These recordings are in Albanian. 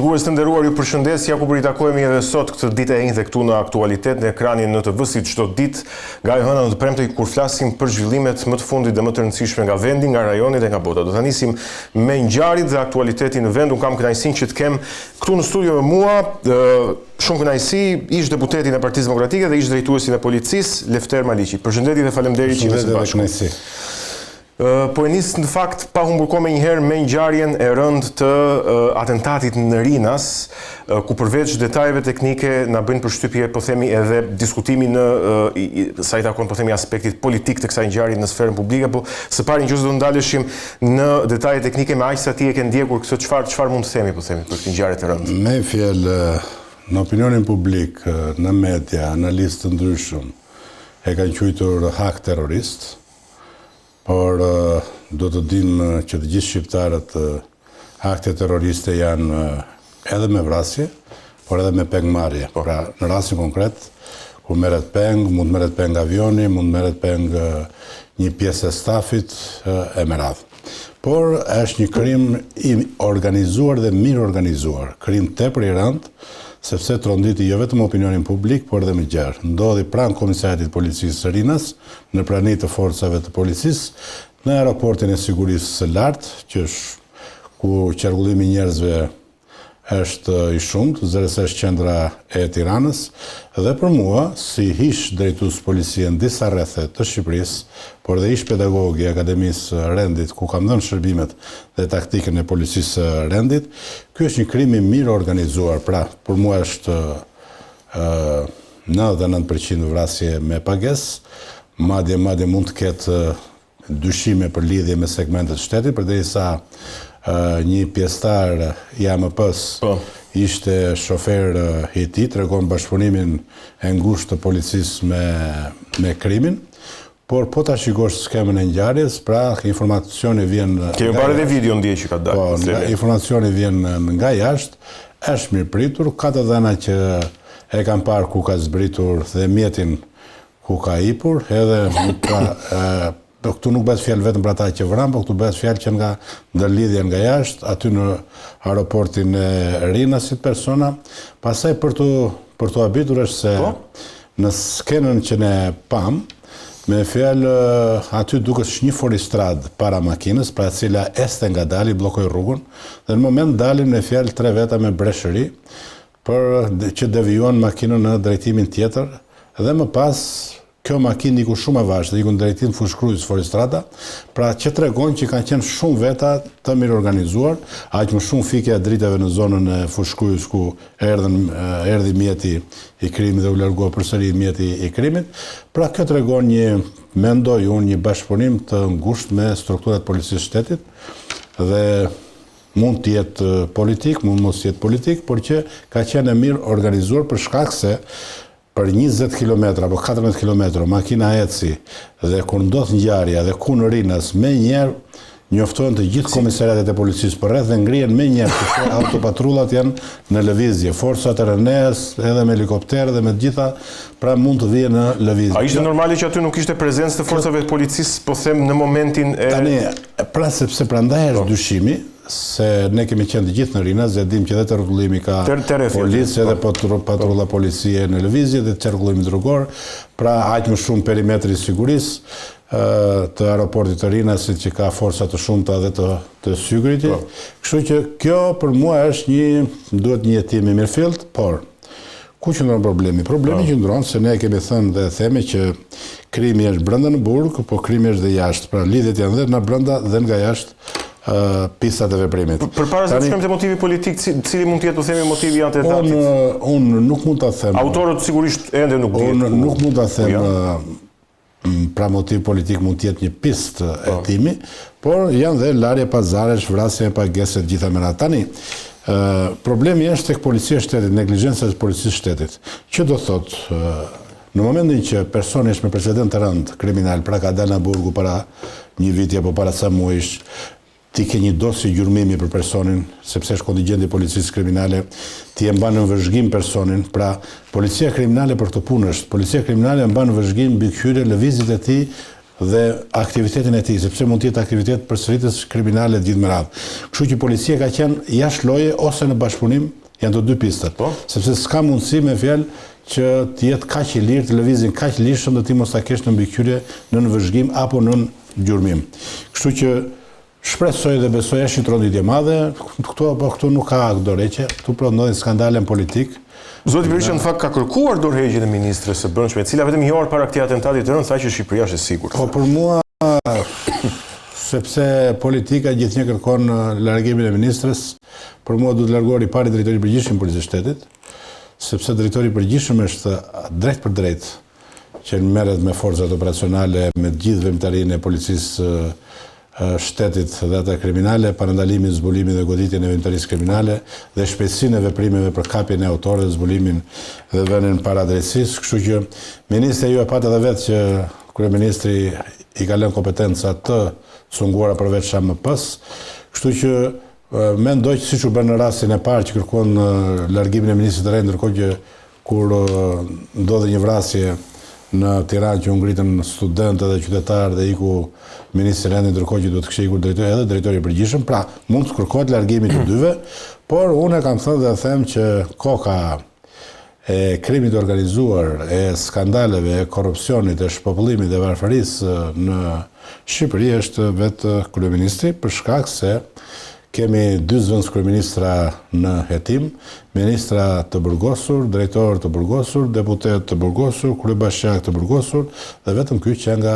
Shikues të nderuar, ju përshëndes, ja ku i takojmë edhe sot këtë ditë e njëjtë këtu në aktualitet në ekranin në TV si çdo ditë nga e hëna në të premte kur flasim për zhvillimet më të fundit dhe më të rëndësishme nga vendi, nga rajoni dhe nga bota. Do ta nisim me ngjarjet dhe aktualitetin në vend. Unë kam kënaqësinë që të kem këtu në studio me mua shumë kënaqësi ish deputetin e Partisë Demokratike dhe ish drejtuesin e policisë Lefter Maliqi. Përshëndetje dhe faleminderit që jeni së bashku. Po e nis në fakt pa humbur kohë menjëherë me ngjarjen e rëndë të atentatit në Rinas, ku përveç detajeve teknike na bëjnë përshtypje, po themi edhe diskutimi në sa i takon po themi aspektit politik të kësaj ngjarje në sferën publike, po së pari nëse do ndaleshim në detaje teknike me aq sa ti e ke ndjekur këtë çfarë mund të themi po themi për këtë ngjarje të rëndë. Me fjalë në opinionin publik, në media, analistë të ndryshëm e kanë quajtur hak terrorist. Por do të dinë që të gjithë shqiptarët akte terroriste janë edhe me vrasje, por edhe me pengmarrje. Pra, në rastin konkret, ku merret peng, mund merret peng avioni, mund merret peng një pjesë e stafit e me radhë. Por është një krim i organizuar dhe mirë organizuar, krim tepër i rëndë, sepse tronditi jo vetëm opinionin publik, por edhe me gjerë. Ndodhi pranë Komisariatit Policisë së Rinas, në prani të forcave të policisë, në aeroportin e sigurisë së lartë, që është ku qarkullimi njerëzve është i shumtë, zërësisht qendra e Tiranës, dhe për mua, si ish drejtues policie në disa rrethe të Shqipërisë, por dhe ish pedagog i Akademisë Rendit, ku kam dhënë shërbimet dhe taktikën e policisë Rendit, ky është një krim i mirë organizuar. Pra, për mua është 99% vrasje me pagesë, madje mund të ketë dyshime për lidhje me segmentet të shtetit, përderisa një pjesëtar i AMP-s ishte shofer i tij, tregon bashkëpunimin e ngushtë të policisë me krimin. Por po ta shikosh skemën e ngjarjes, pra informacioni vjen Ke parë edhe video ndje që ka dalë. Po, informacioni vjen nga jashtë, është mirë pritur, ka të dhëna që e kanë parë ku ka zbritur dhe mjetin ku ka ipur, edhe këtu nuk bëhet fjalë vetëm për ata që vranë, por këtu bëhet fjalë që nga ndërlidhja nga jashtë, aty në aeroportin e Rinasit persona. Pastaj për të habitur është se në skenën që ne pam, me fjalë aty duket një foristrad para makinës, pra e cila este nga dali, bllokoi rrugën, dhe në moment dalin me fjalë 3 veta me breshëri për që devijuan makinën në drejtimin tjetër, dhe më pas kjo makinë diku shumë e vashtë, diku në drejtim fushkrues foristrada, pra që tregon që kanë qenë shumë veta të mirë organizuar, aq më shumë fikja e dritave në zonën e fushkrues ku erdhi mjeti i krimit dhe u largua përsëri mjeti i krimit. Pra kjo tregon mendoj unë, një bashkëpunim të ngushtë me strukturat policisë shtetit, dhe mund të jetë politik, mund mos jetë politik, por që ka qenë mirë organizuar për shkak se për 20 km apo 14 km makina eci dhe kur ndodh ngjarja dhe ku në Rinas me njerë njoftohen të gjithë komisariatet e policisë për rreth dhe ngrihen me njerë që autopatrullat janë në lëvizje, forcat e RNS edhe me helikopter dhe me gjitha, pra mund të vijë në lëvizje. A ishte normale që aty nuk ishte prezencë të forcave të policisë, po them në momentin e tani, pra sepse prandaj është dyshimi se ne kemi qenë të gjithë në Rinas dhe dim që edhe rregullimi ka policë edhe patrulla policie në lëvizje dhe rregullimi drogor, pra aq më shumë perimetri sigurisë të aeroportit të Rinasit që ka forca të shumta dhe të security. Kështu që kjo për mua është duhet një jetim i mirëfillt, por ku qëndron problemi? Problemi qëndron se ne kemi thënë dhe themi që krimi është brenda në burg, po krimi është dhe jashtë. Pra lidhjet janë dhe nga brenda dhe nga jashtë pistat e veprimit. Përpara se të shkojmë te motivi politik, cili mund të jetë, themi, motivi i atentatit? Unë nuk mund ta them. Autorët sigurisht ende nuk dihet. Unë nuk mund ta them, pra motiv politik mund të jetë një pistë e timi, por janë dhe larje pazaresh, vrasje e pagesë të gjitha me radhë. Tani, problemi është tek policia e shtetit, neglizhenca e policisë shtetit. Që do thotë, në momentin që personi është me precedent të rënd kriminal, pra ka dalë në burgu para një viti apo para sa muajsh, ti ke një dosje gjurmimi për personin, sepse është kontingjenti i policisë kriminale, ti e mban në vëzhgim personin, pra policia kriminale për këtë punë është, policia kriminale mban në vëzhgim mbi hyrje lëvizjet e tij dhe aktivitetin e tij, sepse mund të jetë aktivitet përsëritës kriminale gjithë me radhë. Kështu që policia ka qenë jashtë loje ose në bashkëpunim, janë të dy pistat. Sepse s'ka mundësi me fjalë që të jetë kaq i lirë, televizin kaq lirshëm dhe ti mos ta kesh në mbikëqyrje, në vëzhgim apo në gjurmim. Kështu që shpresoj dhe besoj është një tronditje madhe, këtu nuk ka dorëheqje, këtu ndodhin skandale politik. Zoti Berisha në fakt ka kërkuar dorëheqjen e ministres së brendshme, e cila vetëm një orë para këtij atentati të rënd tha që Shqipëria është e sigurt. Po për mua, sepse politika gjithnjë kërkon largimin e ministres, për mua duhet largohej i pari drejtori i përgjithshëm i Policisë së Shtetit, sepse drejtori i përgjithshëm është drejt për drejt që merret me forcat operacionale, me gjithë veprimtarinë e Policisë Shtetit dhe ata kriminale, parandalimin, zbulimin dhe goditjen e veprimtarisë kriminale dhe shpejtësinë e veprimeve për kapjen e autorëve, zbulimin dhe vënien para drejtësisë. Kështu që ministri ju e pat edhe vetë që kryeministri i ka lënë kompetenca të cunguara përveç SHAMP-s. Kështu që mendoj që siç u bën në rastin e parë që kërkuan largimin e ministrit të re, ndërkohë që kur ndodhi një vrasje në Tiranë që u ngritën studentë dhe qytetarë dhe iku ministri i rendit, ndërkohë që duhet të kishte ikur drejtori i përgjithshëm. Pra, mund të kërkohet largimi të dyve, por unë kam thënë dhe them që koka e krimit organizuar, e skandaleve, e korrupsionit, e shpopullimit dhe varfërisë në Shqipëri është vetë kryeministri, për shkak se kemi dy zëvendës kryeministra në hetim, ministra të burgosur, drejtor të burgosur, deputet të burgosur, kryebashkiak të burgosur, dhe vetëm ky që nga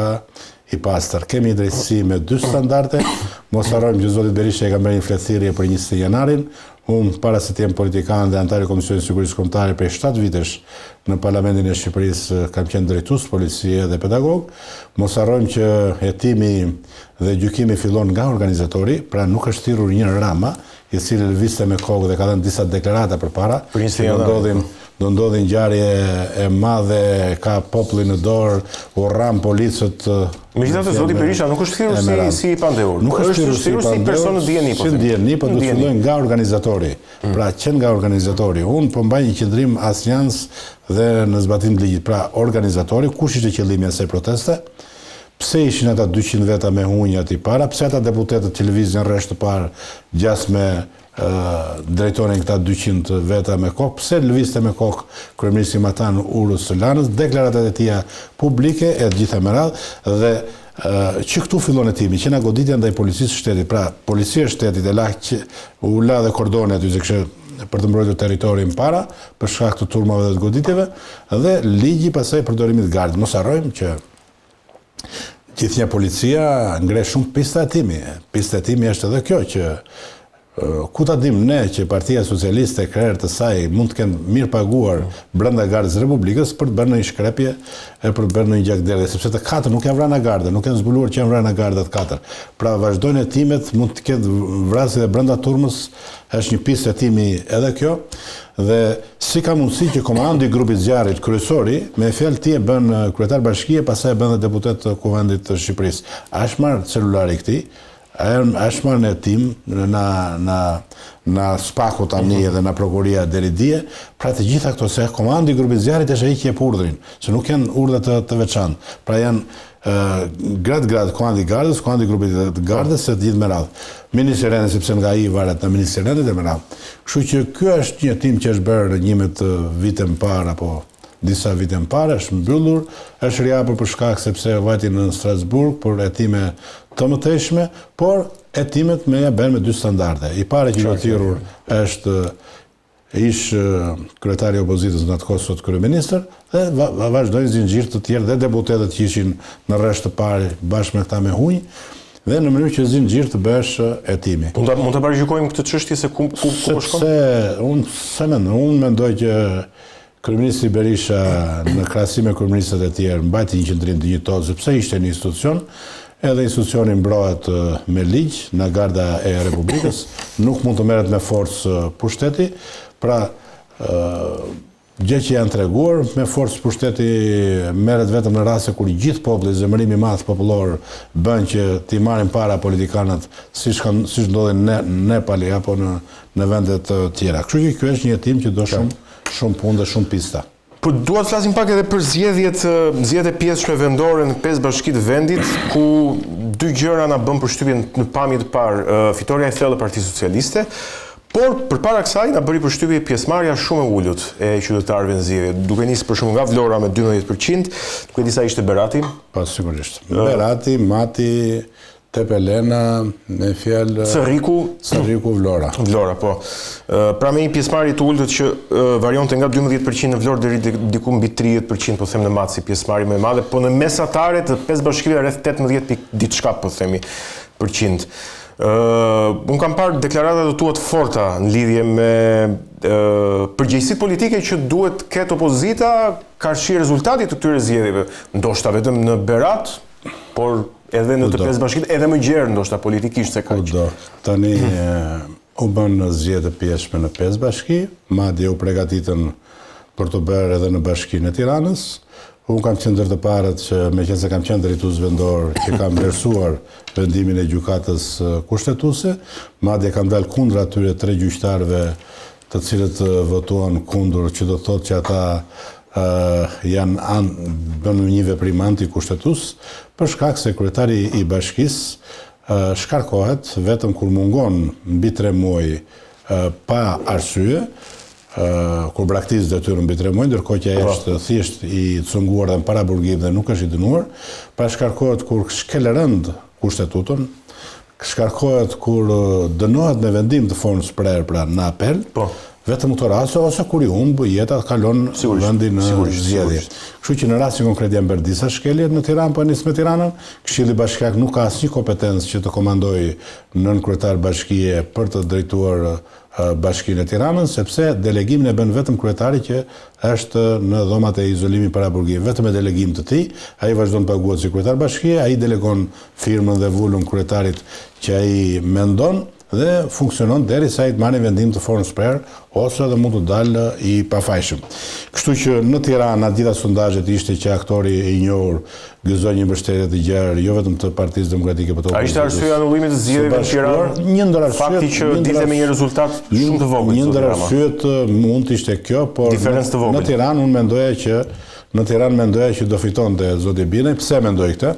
i pastër. Kemi drejtësi me dy standarde, mos harrojmë që zoti Berisha ka bërë një fletëthirrje për 20 janarin. Unë, para se të jem politikan dhe antar i Komisionit Sigurisë Kombëtare prej 7 vitesh në Parlamentin e Shqipërisë, kam qenë drejtues policie dhe pedagog. Mos harrojmë që hetimi dhe gjykimi fillon nga organizatori, pra nuk është thirrur një Rama, i cili lëvizte me kokë dhe ka dhënë disa deklarata përpara. Do ndodhi ngjarje e madhe, ka popullin në dorë, urran policët. Megjithatë, zoti Berisha nuk është thirrur si pandehur. Nuk është thirrur si person në dieni, po. Si dieni, po do të fillojë nga organizatori. Pra, që nga organizatori. Unë po mbaj një qendrim asnjans dhe në zbatim të ligjit. Pra, organizatori, kush ishte qëllimi i asaj proteste? Pse ishin ata 200 veta me hunja aty para? Pse ata deputetët televizionin rresht të parë gjas me drejtorin këta 200 veta me kokë? Pse lëvizte me kokë kryeministri Matan Urës së Lanës? Deklaratat e tija publike e të gjitha me radhë dhe që këtu fillon hetimi, që na goditja ndaj policisë së shtetit. Pra, policia e shtetit u la dhe kordoni aty se kishte për të mbrojtur territorin para për shkak të turmave dhe të goditjeve, dhe ligji pasaj përdorimit të gardit. Mos harrojmë që gjithnjë policia ngre shumë pista hetimi. Pista hetimi është edhe kjo që ku ta dim ne që Partia Socialiste krerët të saj mund të kenë mirë paguar brenda Gardës Republikës për të bërë një shkrepje e për të bërë një gjakderdhje, sepse të katër nuk janë vrarë nga Garda, nuk janë zbuluar që janë vrarë nga Garda të katër. Pra vazhdojnë hetimet, mund të ketë vrasje dhe brenda turmës, është një pistë hetimi edhe kjo, dhe si ka mundësi që komandanti i grupit zjarrit kryesori me fjalë ti e bën kryetar bashkie, pastaj e bën dhe deputet të Kuvendit të Shqipërisë. A është marrë celulari i këtij? është marrë në hetim, në spaku tani dhe në prokuria deri dje, pra të gjitha këto se komandi i grupit zjarrit është ai që jep urdhrin, se nuk janë urdhra të veçantë. Pra janë grad komandi i Gardës, komandi i grupit të Gardës se të gjithë me radhë. Ministri i Rendit, sepse nga ai varet në Ministri i Rendit e me radhë. Kështu që ky është një hetim që është bërë 11 vite më parë apo disa vite më parë, është mbyllur, është rihapur për shkak sepse vajti në Strasburg për hetime të mëtejshme, por hetimet me bën me dy standarde. I pari që ka thirrur është ish kryetari i opozitës në atë kohë sot kryeministër, dhe vazhdojnë zinxhir të tjerë dhe deputetët që ishin në rresht të parë bashkë me këta me hunj, dhe në mënyrë që zinxhir të bësh hetimi. Mund ta paraqyjojmë këtë çështje se ku po shkon? Unë mendoj që kryeministri Berisha në krahasim me kryeministrat e tjerë mbajti një qendrim të njëjtë, sepse ishte një institucion, edhe institucioni mbrohet me ligj nga Garda e Republikës, nuk mund të merret me forcë pushteti, pra gjë që janë treguar me forcë pushteti merret vetëm në raste kur gjithë populli, zemërimi i madh popullor bën që t'i marrin para politikanët, siç ndodhi në Nepal apo në vende të tjera. Kështu që ky është një hetim që do shumë punë dhe shumë pista. Po dua të flasim pak edhe për zgjedhjet e pjesëshme vendore në 5 bashki të vendit, ku dy gjëra na bën përshtypjen në pamje të parë, fitoria e thellë e Partisë Socialiste, por përpara kësaj na bëri përshtypje pjesëmarrja shumë e ulët e qytetarëve në zgjedhje, duke nisë për shembull nga Vlora me 12%, duke disa ishte Berati. Po sigurisht. Berati, Mati, Tepelena, me fjalë Sërriku Vlora. Vlora, po. Pra me një pjesëmarrje të ulët që varionte nga 12% në Vlorë deri diku mbi 30%, po them në Matë si pjesëmarrje më e madhe, po në mesatare të 5 bashkive rreth 18 diçka, po themi, %. Unë kam parë deklaratat e tua të forta në lidhje me përgjegjësitë politike që duhet ketë opozita karshi rezultatit të këtyre zgjedhjeve, ndoshta vetëm në Berat, por edhe në të 5 bashkitë, edhe më gjerë ndoshta politikisht se kaq. Tani u bën zgjedhje pjesëme në 5 bashki, madje u përgatitën për të bërë edhe në bashkinë e Tiranës. Unë kam qenë ndër të parët që meqense kam qenë drejtues vendor që kam vlerësuar vendimin e gjykatës kushtetuese, madje kam dalë kundër atyre 3 gjyqtarëve të cilët votuan kundër, që do të thotë që ata bën një veprim antikushtetues, për shkak se kryetari i bashkisë shkarkohet vetëm kur mungon mbi 3 muaj pa arsye, kur braktisë detyrën mbi 3 muaj, ndërkohë që ai është thjesht i cunguar dhe në paraburgim dhe nuk është i dënuar, pra shkarkohet kur shkel rënd kushtetutën, shkarkohet kur dënohet në vendim të formës prerë, pra në apel, vetëm këto raste, ose kur i humb jeta kalon vendin në zgjedhje. Kështu që në rastin konkret janë bërë disa shkelje në Tiranë, po nis me Tiranën, Këshilli Bashkiak nuk ka asnjë kompetencë që të komandojë nën kryetar bashkie për të drejtuar bashkinë e Tiranës, sepse delegimin e bën vetëm kryetari që është në dhomat e izolimit paraburgim. Vetëm me delegim të tij, ai vazhdon të paguhet si kryetar bashkie, ai delegon firmën dhe vullën kryetarit që ai mendon dhe funksionon derisa ai të marrë vendim të formës prerë ose edhe mund të dalë i pafajshëm. Kështu që në Tiranë gjitha sondazhet ishte që aktori i njohur gëzoi një mbështetje të gjerë jo vetëm të Partisë Demokratike, por të opozitës. A ishte arsyeja e anullimit të zgjedhjeve në Tiranë? Një ndër arsyet, fakti që dilte me një rezultat shumë të vogël. Një ndër arsyet mund të ishte kjo, por në Tiranë unë mendoja që do fitonte zoti Binaj. Pse mendoj këtë?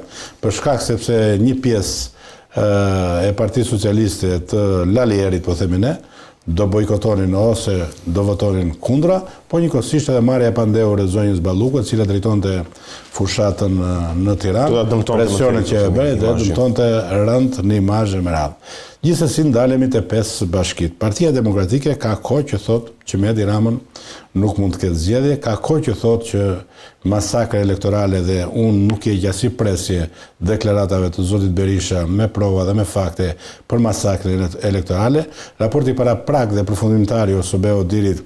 Për shkak sepse një pjesë e Partisë Socialiste të Lalierit, po themi ne, do bojkotonin ose do votonin kundra, po njëkohësisht edhe marrja e pandehure e zonjës Ballukut, e cila drejtonte fushatën në Tiranë, presionet që e bëri dhe dëmtonte rënd në imazhe me radhë. Gjithsesi ndalemi te 5 bashkit. Partia Demokratike ka kohë që thotë që me Edi Ramën nuk mund të ketë zgjedhje, ka kohë që thotë që masakra elektorale dhe unë nuk e gjasi presje deklaratave të zotit Berisha me prova dhe me fakte për masakre elektorale. Raporti para prak dhe përfundimtari Osobe Odirit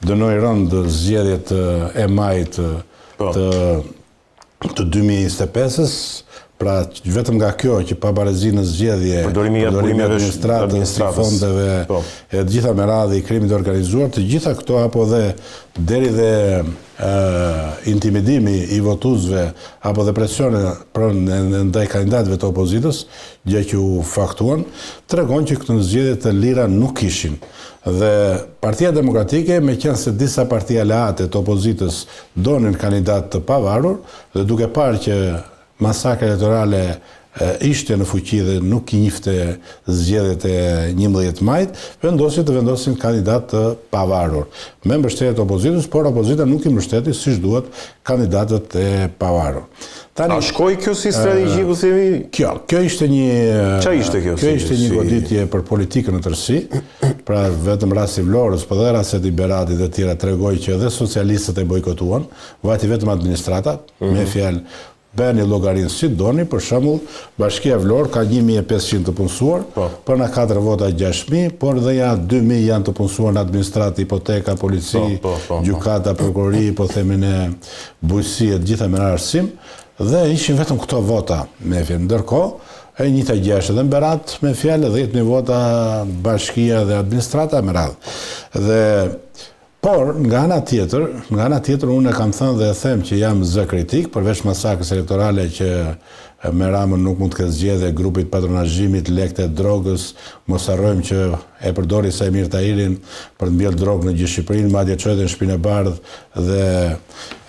dënoi rënd zgjedhjet e majit të 2025-s, pra vetëm nga kjo që pabarëzi në zgjedhje, përdorimi i administratës, i fondeve, e gjitha me radhë i krimit organizuar, të gjitha këto apo dhe deri dhe intimidimi i votuesve apo dhe presione ndaj kandidatëve të opozitës, gjë që u faktuan, tregon që këto zgjedhje të lira nuk ishin. Dhe Partia Demokratike, meqense disa parti aleate të opozitës donin kandidat të pavarur, dhe duke parë që masakra elektorale ishte në fuqi dhe nuk i njifte zgjedhjet e 11 majit, vendosin kandidat të pavarur. Me mbështetje të opozitës, por opozita nuk i mbështeti siç duhet kandidatët e pavarur. A shkoi kjo si strategji, ku themi? Kjo ishte një goditje për politikën në tërësi, pra vetëm rasti i Vlorës, po dhe rastet i Beratit dhe tjera tregoj që edhe socialistët e bojkotuan, vajti vetëm administrata, me fjalë bëni llogarinë si doni, për shembull, Bashkia Vlorë ka 1500 të punësuar, për na 4 vota 6000, por dhe ja 2000 janë të punësuar në administratë, hipoteka, polici, gjykata, prokurori, po themi ne bujqësi e gjitha me arsim, dhe ishin vetëm këto vota me fjalë. Ndërkohë, e njëjta gjë është edhe në Berat me fjalë 10.000 vota Bashkia dhe administrata me radhë. Dhe Por, nga ana tjetër, unë e kam thënë dhe e them që jam zë kritik, përveç masakrës elektorale që me Ramën nuk mund të ketë zgjedhje grupit patronazhimit, lekët e drogës, mos harrojmë që e përdori Sajmir Tahirin për të mbjellë drogë në gjithë Shqipërinë, madje çoi në Shpinë e Bardhë dhe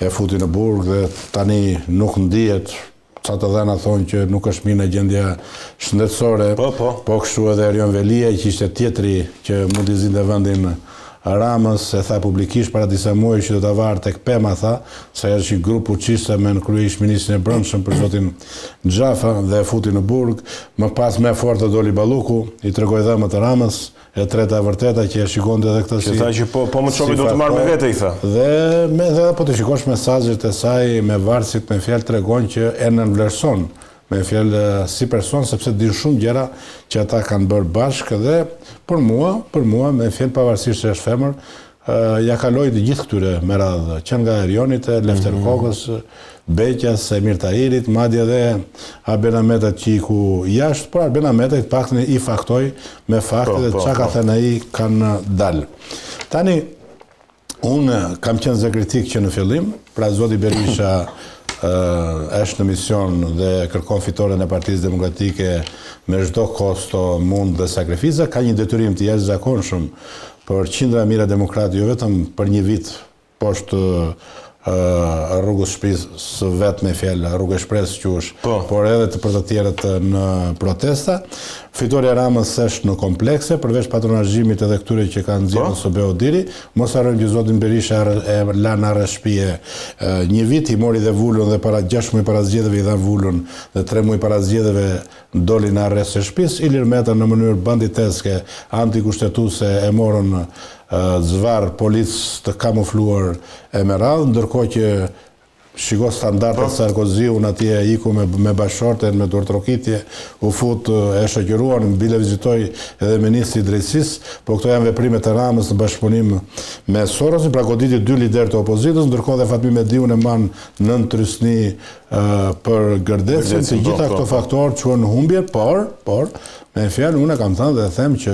e futi në burg dhe tani nuk ndihet. Ca të dhëna thonë që nuk është mirë në gjendja shëndetësore, po kështu edhe Erion Velia, që ishte tjetri që mund t'i zinte vendin Ramës, e tha publikisht para disa muaj që do ta varë tek Pema, tha, se është një grup fuqishëm me kryeish ministrin e brendshëm për zotin Xhafa dhe e futi në burg. Më pas më fort të doli Balluku, i tregoi dhëmët të Ramës, e treta vërteta që e shikonte edhe këtë si. Që tha që po më çopi do të marr me vete, i tha. Dhe po të shikosh mesazhet e saj me varësit me fjalë tregon që e nënvlerëson me fjalë si person, sepse di shumë gjëra që ata kanë bërë bashkë dhe për mua me fjalë pavarësisht se është femër, ja kaloi të gjithë këtyre me radhë, që nga Erionit, Lefter Kokës, Beqas, Sajmir Tahirit, madje edhe Arben Ahmetat që iku jashtë, por Arben Ahmetat paktën i faktoi me fakte dhe çka ka thënë ai kanë dalë. Tani unë kam qenë zë kritik që në fillim, pra zoti Berisha është në mision dhe kërkon fitoren e Partisë Demokratike me çdo kosto, mund dhe sakrifica, ka një detyrim të jashtëzakonshëm për qindra mijëra demokratë, jo vetëm për një vit poshtë rrugës Shpisë vetë me fjalë rrugë Shpresë quhesh, por edhe për të tjerët në protesta. Fitoria e Ramës është në komplekse, përveç patronazhimit edhe këtyre që kanë nxjerrë Sobe Odiri. Mos harrojmë që zotin Berisha e la në arrest shtëpie një vit, i mori dhe vulën dhe para 6 muaj para zgjedhjeve i dhan vulën dhe 3 muaj para zgjedhjeve doli në arrest së shtëpisë. Ilir Meta në mënyrë banditeske, antikushtetuese e morën zvarr policë të kamufluar e me radhë, ndërkohë që shiko standardet Sarkozy, unë atje iku me bashorte, me dorëtrokitje, u fut e shoqëruar, bile vizitoi edhe ministri i drejtësisë, po këto janë veprimet e Ramës në bashkëpunim me Sorosin, pra goditi 2 liderë të opozitës, ndërkohë dhe Fatmir Mediun e man nën trysni për Gërdecin, të gjitha këto faktorë quhen në humbje, por me fjalë unë kam thënë dhe them që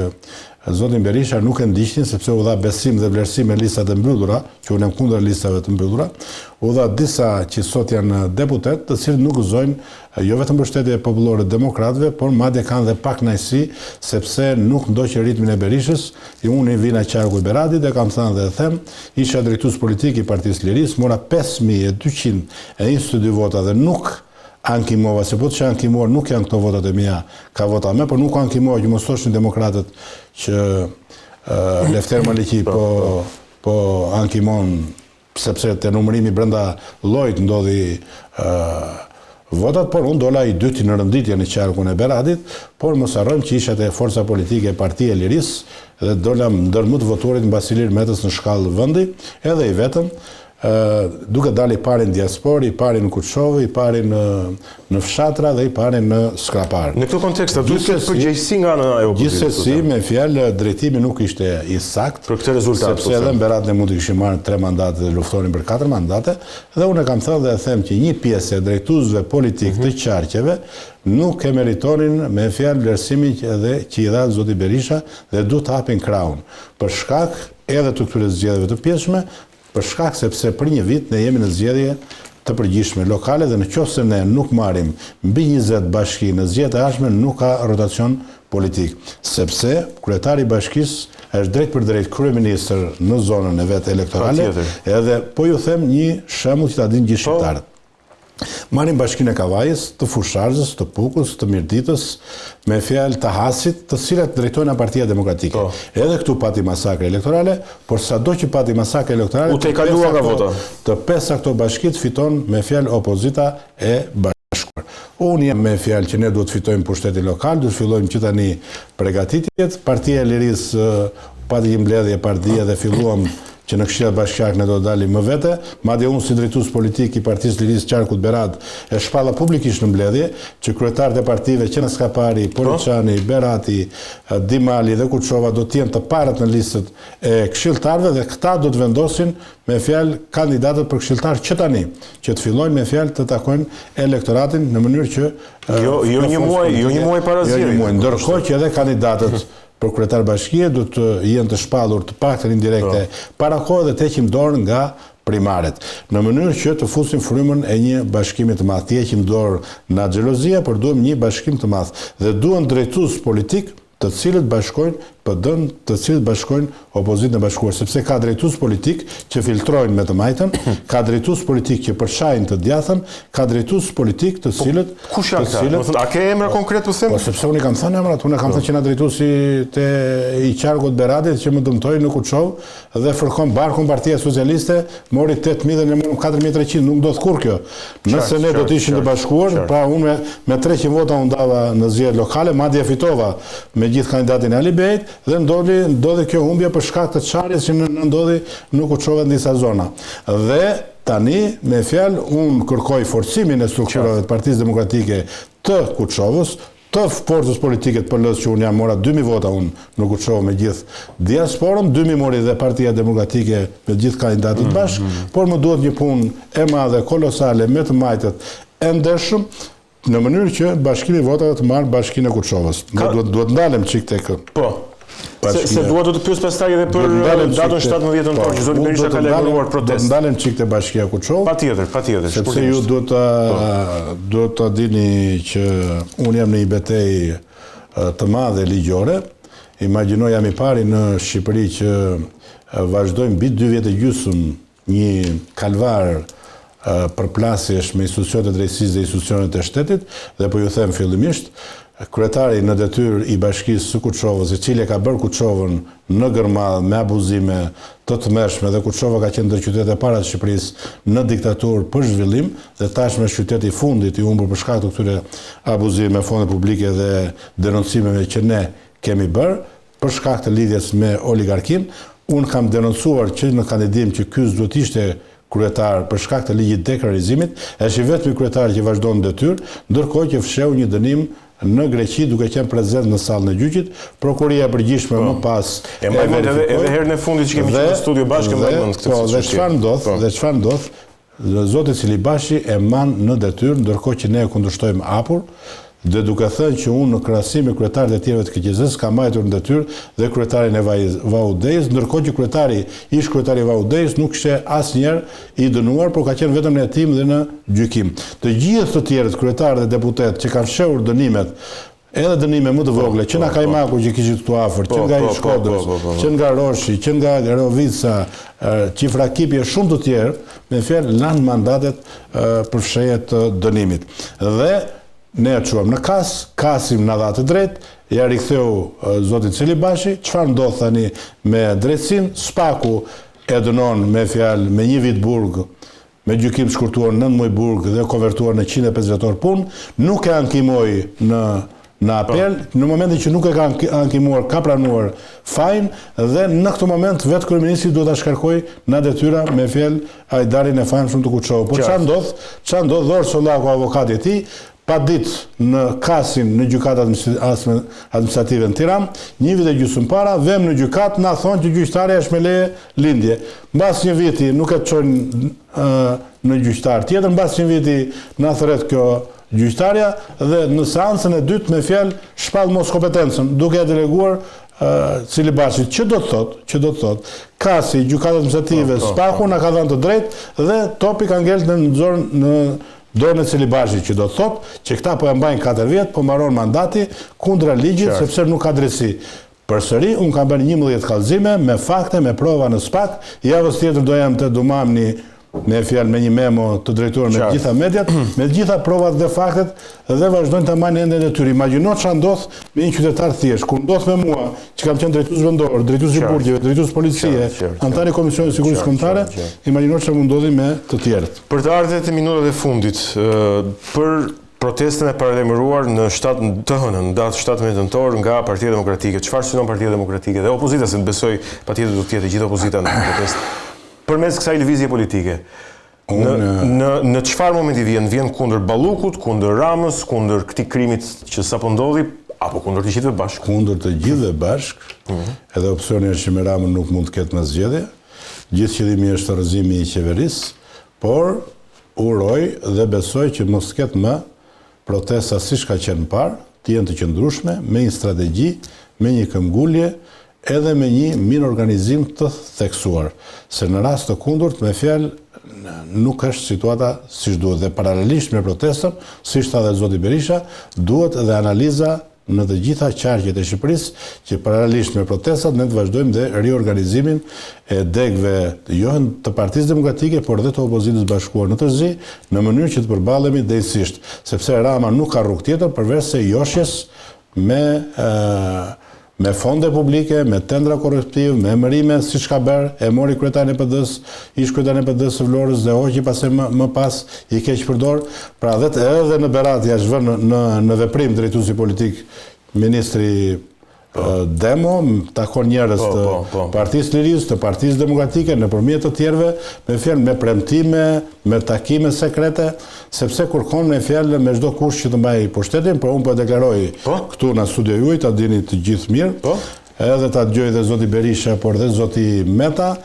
zotin Berisha nuk e ndiqnin sepse u dha besim dhe vlerësim me listat e mbyllura, që unë jam kundër listave të mbyllura, u dha disa që sot janë deputet, të cilët nuk gëzojnë jo vetëm mbështetje popullore demokratëve, por madje kanë dhe pak kënaqësi sepse nuk ndoqi ritmin e Berishës. Unë i vina qarku i Beratit dhe kam thënë dhe them, isha drejtues politik i Partisë Lirisë, mora 5222 vota dhe nuk ankimova, se po që ankimova nuk janë këto votat e mia, ka vota me, por nuk ankimova që mos thoshin demokratët që Lefter Maliqi po ankimon sepse te numërimi brenda llojit ndodhi votat, por unë dola i dyti në rënditje në qarkun e Beratit, por mos harrojmë që isha te forca politike e Partia e Lirisë dhe dola ndër më të votuarit mbas Ilir Metës në shkallë vendi, edhe i vetëm, duke dalë i pari në diasporë, i pari në Kuçovë, i pari në fshatra dhe i pari në Skrapar. Në këtë kontekst, duhet të përgjegjësi nga ana e opozitës. Gjithsesi, me fjalë, drejtimi nuk ishte i saktë për këtë rezultat, sepse edhe në Berat ne mund të kishim marrë 3 mandate dhe luftonin për 4 mandate, dhe unë kam thënë dhe them që një pjesë e drejtuesve politik të qarqeve nuk e meritonin me fjalë vlerësimin që i dha zoti Berisha dhe duhet të hapin krahun për shkak edhe të këtyre zgjedhjeve të pjesshme, për shkak sepse për një vit ne jemi në zgjedhje të përgjithshme lokale dhe nëse ne nuk marrim mbi 20 bashki në zgjedhjet e ardhshme nuk ka rotacion politik, sepse kryetari i bashkisë është drejt për drejt kryeministër në zonën e vet elektorale, edhe po ju them një shembull që ta dinë gjithë shqiptarët. Marrim bashkinë e Kavajës, të Fusharzës, të Pukës, të Mirditës, me fjalë të Hasit, të cilat drejtojnë Partia Demokratike. Edhe këtu pati masakre elektorale, por sado që pati masakre elektorale, u tejkalua nga vota. Të 5 këto bashkit fiton me fjalë opozita e bashkuar. Unë jam me fjalë që ne duhet fitojmë pushtetin lokal, duhet fillojmë që tani përgatitjet. Partia e Lirisë pati një mbledhje partia dhe filluam që në Këshillat Bashkiake ne do të dalim më vete, madje unë si drejtues politik i Partisë Lirisë qarkut Berat e shpalla publikisht në mbledhje që kryetarët e partive që në Skapari, Poliçani, Berati, Dimali dhe Kuçova do të jenë të parët në listët e këshilltarëve dhe këta do të vendosin me fjalë kandidatët për këshilltar që tani, që të fillojnë me fjalë të takojnë elektoratin në mënyrë që jo një muaj para zgjedhjeve. Ndërkohë që edhe kandidatët për kryetar bashkie do të jenë të shpallur të paktën indirekte para kohë dhe të heqim dorë nga primaret, në mënyrë që të fusim frymën e një bashkimi të madh. Të heqim dorë nga xhelozia, por duhem një bashkim të madh dhe duhen drejtues politik të cilët bashkojnë PD-n, të cilët bashkojnë opozitën e bashkuar, sepse ka drejtues politik që filtrojnë me të majtën, ka drejtues politik që përshajnë të djathën, ka drejtues politik të cilët kush janë këta? A ke emra konkret të them? Po sepse unë kam thënë emrat, unë kam thënë që na drejtuesi te i qarkut Beradit që më dëmtoi në Kuçov dhe fërkon barkun Partia Socialiste, mori 8.000 dhe ne morëm 4.300, nuk do të kur kjo. Nëse ne do të ishim të bashkuar, pra unë me 300 vota unë dava në zgjedhje lokale, madje fitova me gjithë kandidatin Ali Bejt dhe ndodhi kjo humbje për shkak të çarjes që ndodhi në Kuçov në disa zona. Dhe tani, me fjalë, unë kërkoj forcimin e strukturave të Partisë Demokratike të Kuçovës, të forcës politike të PL-s që unë jam mora 2.000 vota unë në Kuçov me gjithë diasporën, 2.000 mori dhe Partia Demokratike me gjithë kandidatët bashkë, por më duhet një punë e madhe, kolosale, me të majtët e ndershëm, në mënyrë që bashkimi votave të marrë Bashkinë e Kuçovës. Duhet ndalem çik tek. Po. Se duhet të pyes pastaj edhe për datën 17 nëntor, që zoti Berisha ka lajmëruar protestë. Do të ndalem çik te Bashkia e Kuçovës. Patjetër. Sepse ju duhet ta dini që unë jam në një betejë të madhe ligjore. Imagjino jam i pari në Shqipëri që vazhdojmë mbi 2 vjet e gjysmë një kalvar përplasjesh me institucionet e drejtësisë dhe institucionet e shtetit, dhe po ju them fillimisht, kryetari në detyrë i Bashkisë së Kuçovës, i cili ka bërë Kuçovën në gërmadhë me abuzime të tmerrshme, dhe Kuçova ka qenë ndër qytetet e para të Shqipërisë në diktaturë për zhvillim, dhe tashmë është qyteti i fundit i humbur për shkak të këtyre abuzimeve me fonde publike dhe denoncimeve që ne kemi bërë për shkak të lidhjes me oligarkin. Unë kam denoncuar që në kandidim që ky duhet ishte kryetar për shkak të ligjit deklarizimit, është i vetmi kryetar që vazhdon në detyrë, ndërkohë që fsheu një dënim në Greqi duke qenë prezent në sallën e gjyqit. Prokuria e përgjithshme më pas e mbajmend edhe herën e fundit që kemi qenë në studio bashkë mbajmend këtë. Dhe çfarë ndodh? Zoti Cilibashi e man në detyrë, ndërkohë që ne e kundërshtojmë hapur, dhe duke thënë që unë në krahasim me kryetarët e tjerëve të KQZ-s kam mbajtur në detyrë dhe kryetarin e VAUD-s, ndërkohë që ish kryetari i VAUD-s nuk ishte asnjëherë i dënuar, por ka qenë vetëm në hetim dhe në gjykim. Të gjithë të tjerët kryetarë dhe deputet që kanë fshehur dënimet, edhe dënime më të vogla, që nga Kajmaku që kishit këtu afër, që nga i Shkodrës, që nga Roshi, që nga Rovica, Qifrakipje, shumë të tjerë, me fjalë lanë mandatet për fshehje të dënimit. Dhe ne e quam në kasim në dha të drejtë, ja riktheu zoti Celibashi. Çfarë ndodh tani me drejtësinë? Spaku e dënon me fjalë me 1 vit burg, me gjykim të shkurtuar 9 muaj burg dhe konvertuar në 150 orë punë, nuk e ankimoi në apel, në momentin që nuk e ka ankimuar, ka pranuar fajin, dhe në këtë moment vetë kryeministri duhet ta shkarkojë në detyra me fjalë ajdarin e famshëm të Kuçovës. Po çfarë ndodh? Dhor Sollaku, avokati i tij, pa ditë në kasin në gjykatë administrative në Tiranë, 1 vit e gjysmë para, vem në gjykatë, na thonë që gjyqtarja është me leje lindje. Mbas 1 viti nuk e çojnë në gjyqtar tjetër, mbas 1 viti na thret kjo gjyqtarja, dhe në seancën e dytë me fjalë shpall mos kompetencën, duke e deleguar Cilibashit. Që do të thotë, kasi gjykatë administrative Spaku na ka dhënë të drejtë dhe topi ka ngelë në dorën e Cilibashit, që do të thotë që këta po e mbajnë 4 vjet, po mbaron mandati kundra ligjit, sepse nuk ka drejtësi. Përsëri, unë kam bërë 11 kallëzime me fakte, me prova në SPAK, javës tjetër do jam te Dumamni me fjalë me një memo të drejtuar me gjitha mediat, me gjitha provat dhe faktet, dhe vazhdojnë të marrin ende detyrë. Imagjino çfarë ndodh me një qytetar thjesht, kur ndodh me mua, që kam qenë drejtues vendor, drejtues i burgjeve, drejtues policie, antar i Komisionit të Sigurisë Kombëtare, imagjino çfarë mund ndodhi me të tjerët. Për të ardhur e minutat e fundit, për protestën e paralajmëruar në të hënën, datë 17 nëntor nga Partia Demokratike, çfarë synon Partia Demokratike dhe opozita, se besoj patjetër do të jetë gjithë opozita në protestë përmes kësaj lëvizje politike? Në çfarë momenti vjen kundër Ballukut, kundër Ramës, kundër këtij krimit që sapo ndodhi, apo kundër të gjithëve bashkë? Kundër të gjithëve bashkë. Edhe opsioni është që me Ramën nuk mund të ketë më zgjedhje. Gjithë qëllimi është rrëzimi i qeverisë, por uroj dhe besoj që mos ketë më protesta siç ka qenë më parë, të jenë të qëndrueshme, me një strategji, me një këmbgulje, edhe me një mirë organizim të theksuar. Se në rast të kundërt, me fjalë, nuk është situata siç duhet. Dhe paralelisht me protestën, siç tha dhe zoti Berisha, duhet edhe analiza në të gjitha qarqet e Shqipërisë, që paralelisht me protestat ne të vazhdojmë dhe riorganizimin e degëve jo të Partisë Demokratike, por dhe të opozitës bashkuar në tërësi, në mënyrë që të përballemi drejtësisht, sepse Rama nuk ka rrugë tjetër përveç se joshjes me fonde publike, me tendra korruptiv, me emërime, siç ka bërë, e mori kryetarin e PD-s, ish kryetarin e PD-s së Vlorës dhe hoqi pastaj më pas i keq përdor. Pra edhe në Berat ja zhvën në veprim drejtuesi politik ministri Demo, takon njerëz të Partisë Lirisë, të Partisë Demokratike, nëpërmjet të tjerëve, me fjalë me premtime, me takime sekrete, sepse kërkon me fjalë me çdo kush që të mbajë pushtetin, por unë po deklaroj këtu në studio juaj, ta dini të gjithë mirë, edhe ta dëgjoj dhe zoti Berisha, por dhe zoti Meta.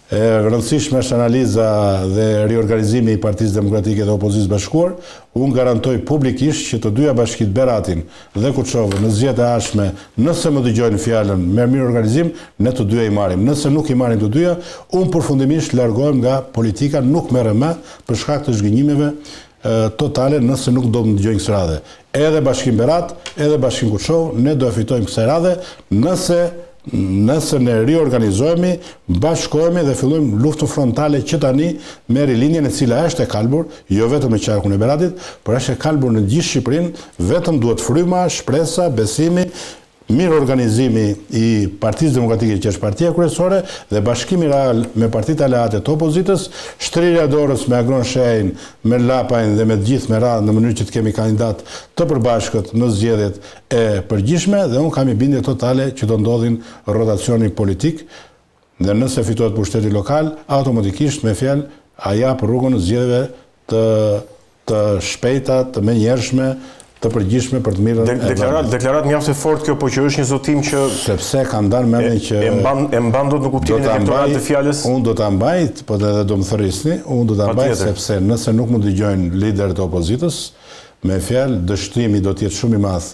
E rëndësishme është analiza dhe riorganizimi i Partisë Demokratike dhe Opozitës Bashkuar. Unë garantoj publikisht që të dyja bashkitë Beratin dhe Kuçovë në zgjedhjet e ardhshme, nëse më dëgjojnë fjalën me mirë organizim, ne të dyja i marrim. Nëse nuk i marrim të dyja, unë përfundimisht largohem nga politika, nuk merrem më për shkak të zhgënjimeve totale nëse nuk do të dëgjojnë kësaj radhe. Edhe Bashkim Berat, edhe Bashkim Kuçovë, ne do e fitojmë kësaj radhe nëse ne riorganizohemi, bashkohemi dhe fillojmë luftën frontale që tani me rilinjen e cila është e kalbur, jo vetëm në qarkun e Beratit, por është e kalbur në gjithë Shqipërinë, vetëm duhet fryma, shpresa, besimi, mirë organizimi i Partisë Demokratike që është partia kryesore dhe bashkimi real me partitë aleate të opozitës, shtrirja dorës me Agron Shejn, me Lapajn dhe me të gjithë me radhë në mënyrë që të kemi kandidat të përbashkët në zgjedhjet e përgjithshme dhe unë kam bindje totale që do ndodhin rotacioni politik dhe nëse fitohet pushteti lokal, automatikisht me fjalë a jap rrugën zgjedhjeve të shpejta, të menjëhershme, të përgjithshme për të mirën e vendit. Deklarat mjaft e fortë kjo, po që është një zotim që sepse kanë dalë mendjen që e mban dot në kuptimin elektoral të fjalës. Unë do ta mbaj, po edhe do më thërrisni, unë do ta mbaj sepse nëse nuk më dëgjojnë liderët e opozitës, me fjalë dështimi do të jetë shumë i madh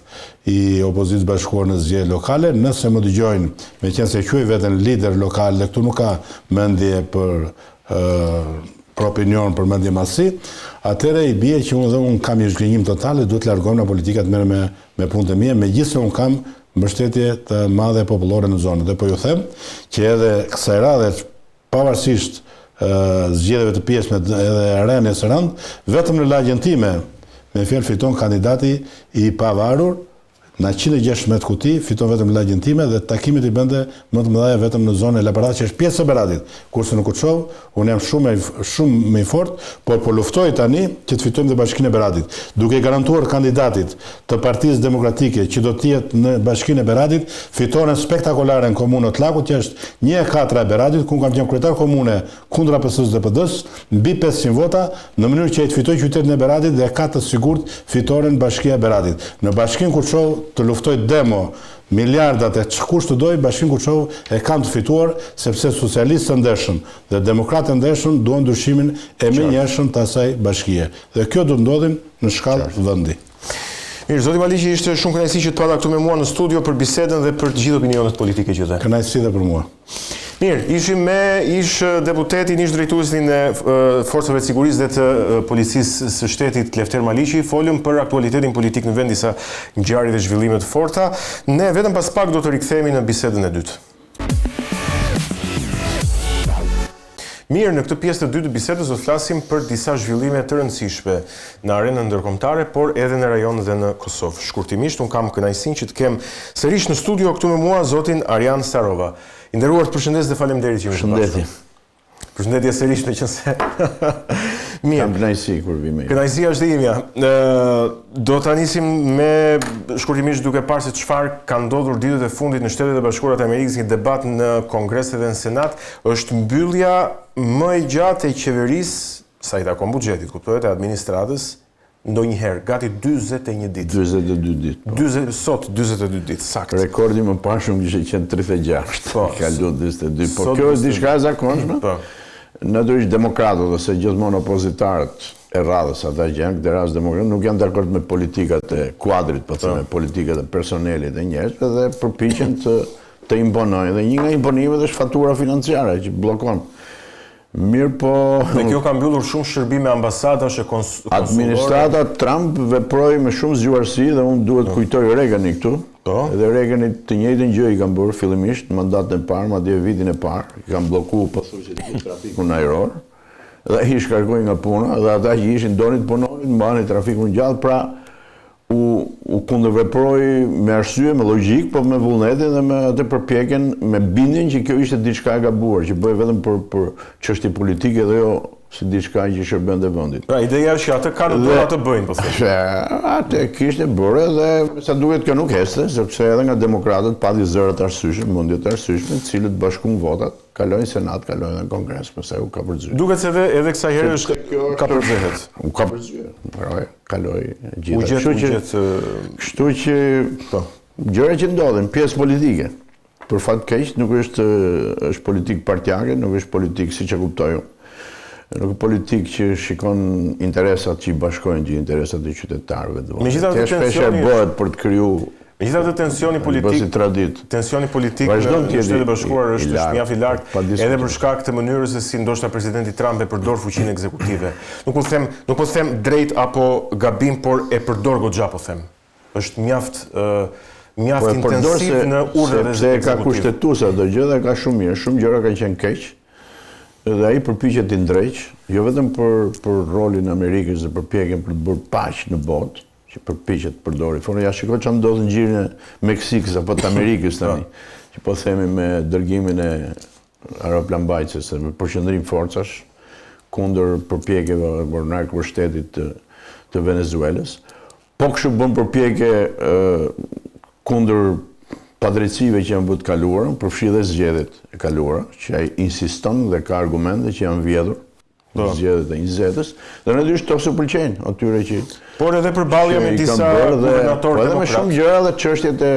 i opozitës bashkuar në zgjedhje lokale, nëse më dëgjojnë, meqense quaj veten lider lokal, dhe këtu nuk ka mendje për opinion, për mendje masi, atëre i bie që unë kam një zhgënjim totale, duhet largohem nga politika të merrem me punët e mia, megjithëse unë kam mbështetje të madhe popullore në zonë. Dhe po ju them që edhe kësaj radhe, pavarësisht zgjedhjeve të pjesme edhe rënies së rënd, vetëm në lagjen time, me fjalë fiton kandidati i pavarur, në 116 kuti, fiton vetëm lagjen time dhe takimet i bënde më të mëdha vetëm në zonën e Laparatit, që është pjesë e Beratit. Kurse në Kuçovë, unë jam shumë më i fortë, por po luftoj tani që të fitojmë dhe Bashkinë e Beratit. Duke garantuar kandidatit të Partisë Demokratike që do të jetë në Bashkinë e Beratit, fitoren spektakolare në komunën e Tllakut, që është 1/4 e Beratit, ku kam qenë kryetar komune kundra PS-s dhe PD-s, mbi 500 vota, në mënyrë që ai të fitojë qytetin e Beratit dhe ka të sigurt fitoren Bashkia e Beratit. Në Bashkinë Kuçovë të luftoj Demo, miliardat e çkush të doj, Bashkinë Kuçovë e kanë të fituar, sepse socialistë të ndershëm dhe demokratë të ndershëm duan ndryshimin e menjëhershëm të asaj bashkie. Dhe kjo do të ndodhin në shkallë vendi. Mirë, zoti Maliqi, ishte shumë kënaqësi që të pata këtu me mua në studio për bisedën dhe për të gjithë opinionet politike që the. Kënaqësi dhe për mua. Mirë, ishim me deputetin, drejtuesin e forcave të sigurisë dhe të policisë së shtetit Lefter Maliqi, folëm për aktualitetin politik në vend, disa ngjarje dhe zhvillime të forta. Ne vetëm pas pak do të rikthehemi në bisedën e dytë. Mirë, në këtë pjesë të dytë të bisedës do të flasim për disa zhvillime të rëndësishme në arenën ndërkombëtare, por edhe në rajon dhe në Kosovë. Shkurtimisht, unë kam kënaqësinë që të kem sërish në studio këtu me mua zotin Arjan Starova. I nderuar, të përshëndes dhe faleminderit që jeni këtu. Përshëndetje sërish, meqense. Mirë. Kam kënaqësi kur vi me. Kënaqësia është e imja. Do ta nisim me shkurtimisht duke parë se çfarë ka ndodhur ditët e fundit në Shtetet e Bashkuara të Amerikës, një debat në Kongres dhe në Senat, është mbyllja më e gjatë e qeverisë, sa i takon buxhetit, kuptohet, e administratës, ndonjëherë, gati 41 ditë. 42 ditë. Sot 42 ditë, sakt. Rekordi më pashëm kishte qenë 36. Ka luajtur 42. Po kjo është diçka e zakonshme. Natyrisht demokratët ose gjithmonë opozitarët e radhës ata që janë, këtë rast demokratë, nuk janë dakord me politikat e kuadrit, po thënë, politikat e personelit e njerëzve dhe përpiqen të imponojnë. Dhe një nga imponimet është fatura financiare që bllokon. Mirë po... Dhe kjo ka mbyllur shumë shërbime ambasadash e konsulore. Administrata Trump veproi me shumë zgjuarsi dhe unë duhet kujtoj Reaganit këtu. Edhe Reaganit të njëjtën gjë i kanë bërë fillimisht në mandatin e parë, madje vitin e parë, i kanë bllokuar pothuajse gjithë trafikun ajror. Dhe i shkarkojnë nga puna, dhe ata që ishin donin të punonin, mbanin trafikun gjallë, pra u kundërveproi me arsye, me logjik, po me vullnetin dhe me atë përpjekjen, me bindjen që kjo ishte diçka e gabuar, që bëhej vetëm për çështje politike dhe jo si diçka që shërbente vendit. Pra ideja është që atë kanë dorë të bëjnë, po thënë. Atë kishte bërë dhe sa duket kjo nuk heste, sepse edhe nga demokratët pati zëra të arsyeshme, mendje të arsyeshme, të cilët bashkuan votat, kalojnë senat, kalojnë në kongres, përsa u ka përzyer. Duket se edhe kësaj herë është ka përzyehet. U ka përzyer. Kaloi gjithë. U gjet. Kështu që gjëra që ndodhin, pjesë politike. Për fat keq nuk është politikë partijake, nuk është politikë siç e kuptoj unë. Nuk është politikë që shikon interesat që i bashkojnë gjithë interesat e qytetarëve. Megjithatë tensioni bëhet për të krijuar. Megjithatë tensioni politik në Shtetet e Bashkuara është mjaft i lartë edhe për shkak të mënyrës se si ndoshta presidenti Trump e përdor fuqinë ekzekutive. Nuk po them drejt apo gabim, por e përdor goxha, po them. Është mjaft intensiv në urdhrat e ekzekutive. Ka kushtetues ato gjë dhe ka shumë mirë, shumë gjëra kanë qenë keq. Dhe ai përpiqet të ndreq, jo vetëm për rolin e Amerikës dhe përpjekjen për të bërë paqë në botë, që përpiqet të përdori. Ja shikoj çfarë ndodh në gjirin e Meksikës apo të Amerikës tani, që po themi me dërgimin e aeroplanbajtëses me përqendrim forcash kundër përpjekjeve për narkoshtetit të Venezuelës. Po kështu bën përpjekje kundër padrejtësive që janë të kaluara, përfshi dhe zgjedhjet e kaluara, që ai insiston dhe ka argumente që janë vjedhur, zgjedhjet e 20-s, dhe në dysh to se pëlqejnë atyre që... Por edhe përballja me disa guvernatorë demokratë. Edhe me shumë gjëra dhe çështjet e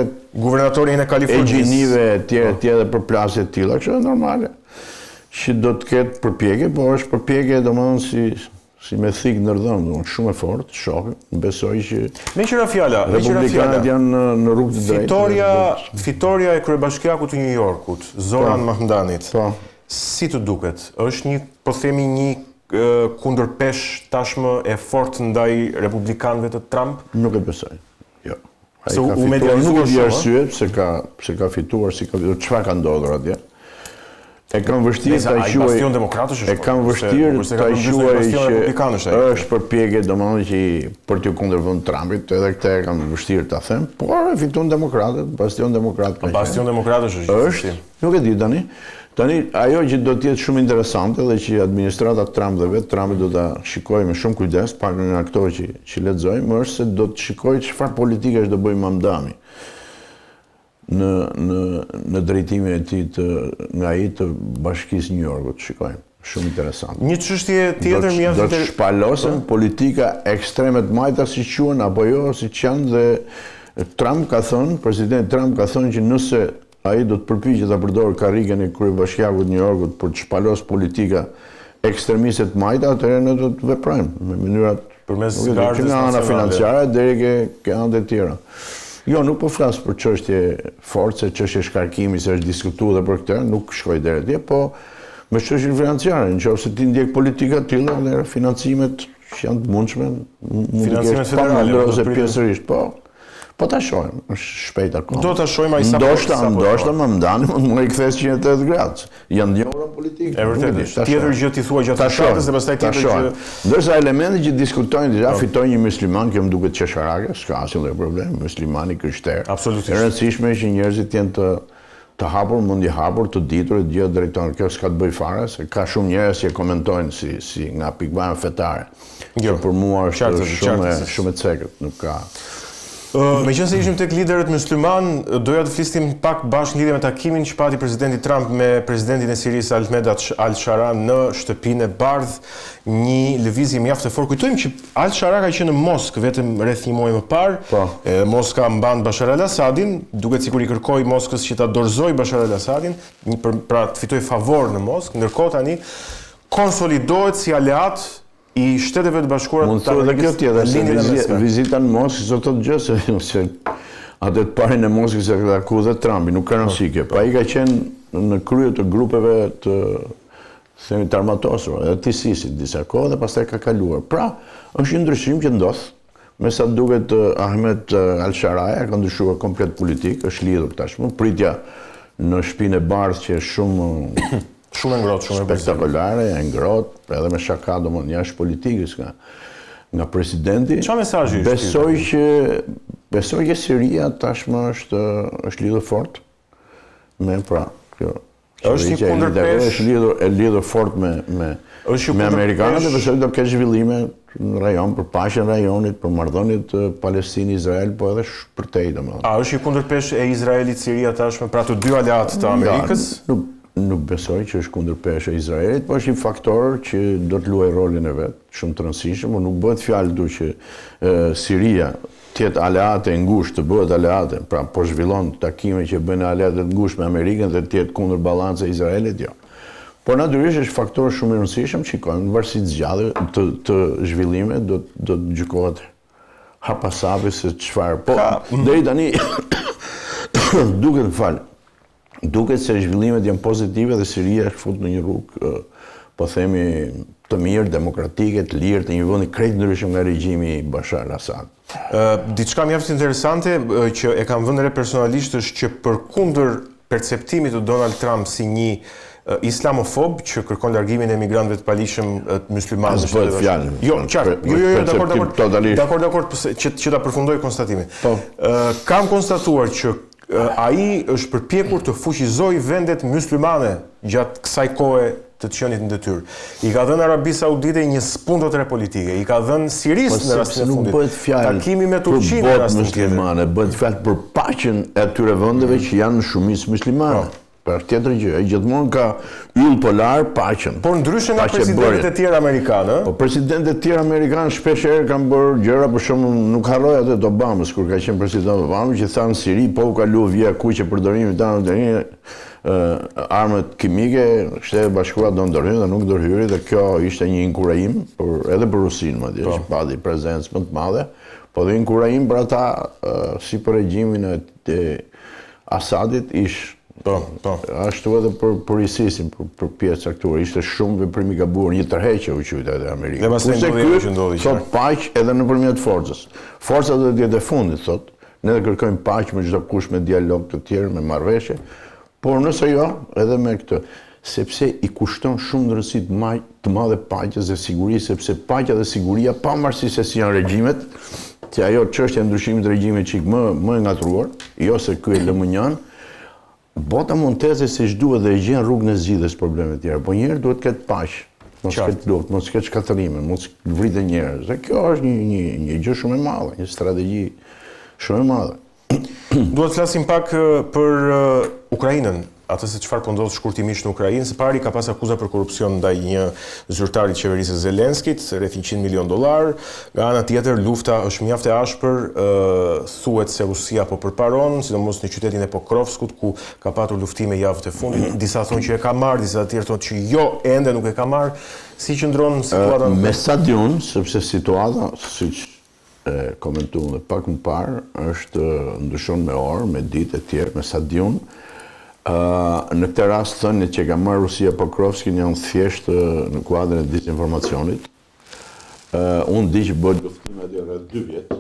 guvernatorin e Kalifornisë. E gjinive tjera dhe përplasje të tilla, kështu është normale. Që do të ketë përpjekje, por është përpjekje domethënë si me thikë ndërdhëmë, shumë e fortë, shohë, besoj që... Me qëra fjala, republikanët janë në rrugë të drejtë. Fitoria e kryebashkiakut të New Yorkut, Zoran Mahmdanit, si të duket? Është një, po themi, një kundërpesh tashmë e fortë ndaj republikanëve të Trump? Nuk e besoj, jo. Se u medializuar shumë, arsye se ka fituar, çfarë ka ndodhur atje. E kam vështirë ta quaj. E kam vështirë ta quaj që është përpjekje domethënë që për t'u kundërvënë Trumpit, edhe këtë e kam vështirë ta them, por e fituan demokratët, bastion demokrat. Bastion demokratësh është. Nuk e di tani. Tani ajo që do të jetë shumë interesante dhe që administrata Trump dhe vetë Trumpi do ta shikojë me shumë kujdes, pak nga ato që lexojmë, është se do të shikojë çfarë politikash do bëjë Mamdani në drejtimin e tij nga ai të Bashkisë New Yorkut, shikojmë. Shumë interesant. Një çështje tjetër mjaft do të shpalosen politika ekstreme të majta si quhen apo jo, siç janë, dhe Trump ka thënë, presidenti Trump ka thënë që nëse ai do të përpiqet ta përdorë karrigen e kryebashkiakut të New Yorkut për të shpalos politika ekstremiste të majta, atëherë ne do të veprojmë me mënyrat përmes gardes nga ana financiare deri ke anët e tjera. Jo, nuk po flas për çështje force, çështje shkarkimi, se është diskutuar edhe për këtë, nuk shkoj deri atje, po me çështje financiare, nëse ti ndjek politika të tilla, dhe financimet që janë të mundshme, financimet federale ose pjesërisht, po ta shohim, është shpejt akoma. Do ta shohim ai sa ndoshta Mamdani mund të kthehet 180 gradë. Janë ndjora politike. E vërtetë. Tjetër gjë ti thua gjatë shkatës dhe pastaj tjetër gjë. Ndërsa elementet që diskutojnë diçka fitoi një musliman, që më duket qesharake, s'ka asnjë problem, muslimani krishter. Absolutisht. E rëndësishme është që njerëzit janë të hapur, mundi hapur, të ditur, të gjithë drejton. Kjo s'ka të bëj fare, se ka shumë njerëz që komentojnë si nga pikpamja fetare. Jo, për mua është shumë e cekët, nuk ka. Meqense ishim tek liderët musliman, doja të flisnim pak bashkë në lidhje me takimin që pati presidenti Trump me presidentin e Sirisë Ahmed al-Shara në shtëpinë e bardhë, një lëvizje mjaft e fortë. Kujtojmë që al-Shara ka qenë në Moskë vetëm rreth një muaj më parë. Moska mban Bashar al-Assadin, duket sikur i kërkoi Moskës që ta dorëzoj Bashar al-Assadin, pra të fitoj favor në Moskë, ndërkohë tani konsolidohet si aleat i Shteteve të Bashkuara Mund të thotë kjo tjetër, se vizita në Moskë sot të gjë se atë të parin e Moskës se ka akuzat Trumpi, nuk ka rëndësi. Pa i ka qenë në krye të grupeve të armatosur, edhe të ISIS-it disa kohë dhe pastaj ka kaluar. Pra, është një ndryshim që ndodh. Me sa duket Ahmet Al-Sharaja ka ndryshuar komplet politik, është lidhur tashmë. Pritja në shtëpinë e bardhë që është shumë shumë e ngrohtë, shumë spektakolare, e ngrohtë, edhe me shaka domosdoshmë jashtë politikës nga presidenti. Çfarë mesazhi është? Besoj që Siria tashmë është lidhur fort me kjo. Është një kundërpesh, është lidhur fort me amerikanët dhe besoj do ketë zhvillime në rajon, për paqen e rajonit, për marrëdhëniet Palestinë-Izrael, po edhe shpërtej domethënë. A është një kundërpesh e Izraelit Siria tashmë, pra të dy aleatë të Amerikës? Nuk besoj që është kundërpesh e Izraelit, po është një faktor që do të luajë rolin e vet, shumë të rëndësishëm, por nuk bëhet fjalë du që Siria tjetë aleate e ngushtë, të bëhet aleate, pra po zhvillon takime që bëjnë aleate të ngushtë me Amerikën dhe tjetë kundër balance e Izraelit, jo. Por natyrisht është faktor shumë i rëndësishëm, shikojmë, në varësi të zhvillime, do të gjykohet hapasapi se çfarë. Po, deri tani duket se zhvillimet janë pozitive dhe Siria është futur në një rrugë, po themi, të mirë, demokratike, të lirë, të një vendi krejt ndryshëm nga regjimi Bashar al-Assad. Diçka mjaft interesante që e kam vënë re personalisht është që përkundër perceptimit të Donald Trump si një islamofob që kërkon largimin e emigrantëve të palishëm muslimanë. As bëhet fjalë. Jo, qartë. Dakor, që ta përfundoj konstatimin. Kam konstatuar që ai është përpjekur të fuqizojë vendet muslimane gjatë kësaj kohe të qenit në detyrë. I ka dhënë Arabi Saudite një spunt të politike, i ka dhënë Sirisë në rastin e fundit. Takimi me Turqinë në rastin muslimane, bëhet fjalë për paqen e atyre vendeve që janë në shumicë muslimane. Për tjetër gjë, ai gjithmonë ka yll polar paqen. Por ndryshe nga presidentët e tjerë amerikanë, po presidentët e tjerë amerikanë shpeshherë kanë bërë gjëra, për shembull, nuk harroj atë të Obamës kur ka qenë president Obama që thanë Siri po u kalu via kuqe përdorimit tani armët kimike, Shtetet Bashkuara do ndërhyjnë dhe nuk ndërhyri dhe kjo ishte një inkurajim edhe për Rusinë, madje që pati prezencë më të madhe, po dhe inkurajim për ata si për regjimin e Asadit ish ashtu edhe për ISIS-in, për pjesë caktuar, ishte shumë veprim i gabuar, një tërheqje u quajti edhe Amerikë. Dhe pastaj ndodhi që ndodhi. Thot paqë edhe nëpërmjet forcës. Forca do të jetë e fundit, thot. Ne kërkojmë paqë me çdo kush, me dialog të tjerë, me marrëveshje, por nëse jo, edhe me këtë, sepse i kushton shumë rëndësi të madhe paqes dhe sigurisë, sepse paqja dhe siguria, pavarësisht se si janë regjimet, që ajo çështja e ndryshimit të regjimit çik më e ngatruar, jo se ky e lëmënjan. Bota mund të thësë se ç'duhet dhe e gjen rrugën e zgjidhjes problemeve të tjera, po njëherë duhet të ketë paqë, mos ketë luftë, mos ketë shkatërrime, mos vritë njerëz. Dhe kjo është një gjë shumë e madhe, një strategji shumë e madhe. Duhet të flasim pak për Ukrainën, atë se çfarë po ndodh shkurtimisht në Ukrainë. Së pari ka pas akuza për korrupsion ndaj një zyrtari të qeverisë Zelenskit, rreth $100 milion. Nga ana tjetër, lufta është mjaft e ashpër, thuhet se Rusia po përparon, sidomos në qytetin e Pokrovskut, ku ka patur luftime javët e fundit. Disa thonë që e ka marrë, disa të tjerë thonë që jo, ende nuk e ka marrë. Si qëndron situata? Me stadion, sepse situata, siç komentuam edhe pak më parë, është ndryshon me orë, me ditë e tjerë, me stadion. Në këtë rast thënë që ka marrë Rusia Pokrovskin janë thjesht në kuadrin e disinformacionit. Unë di që bëhet luftime aty rreth 2 vjet.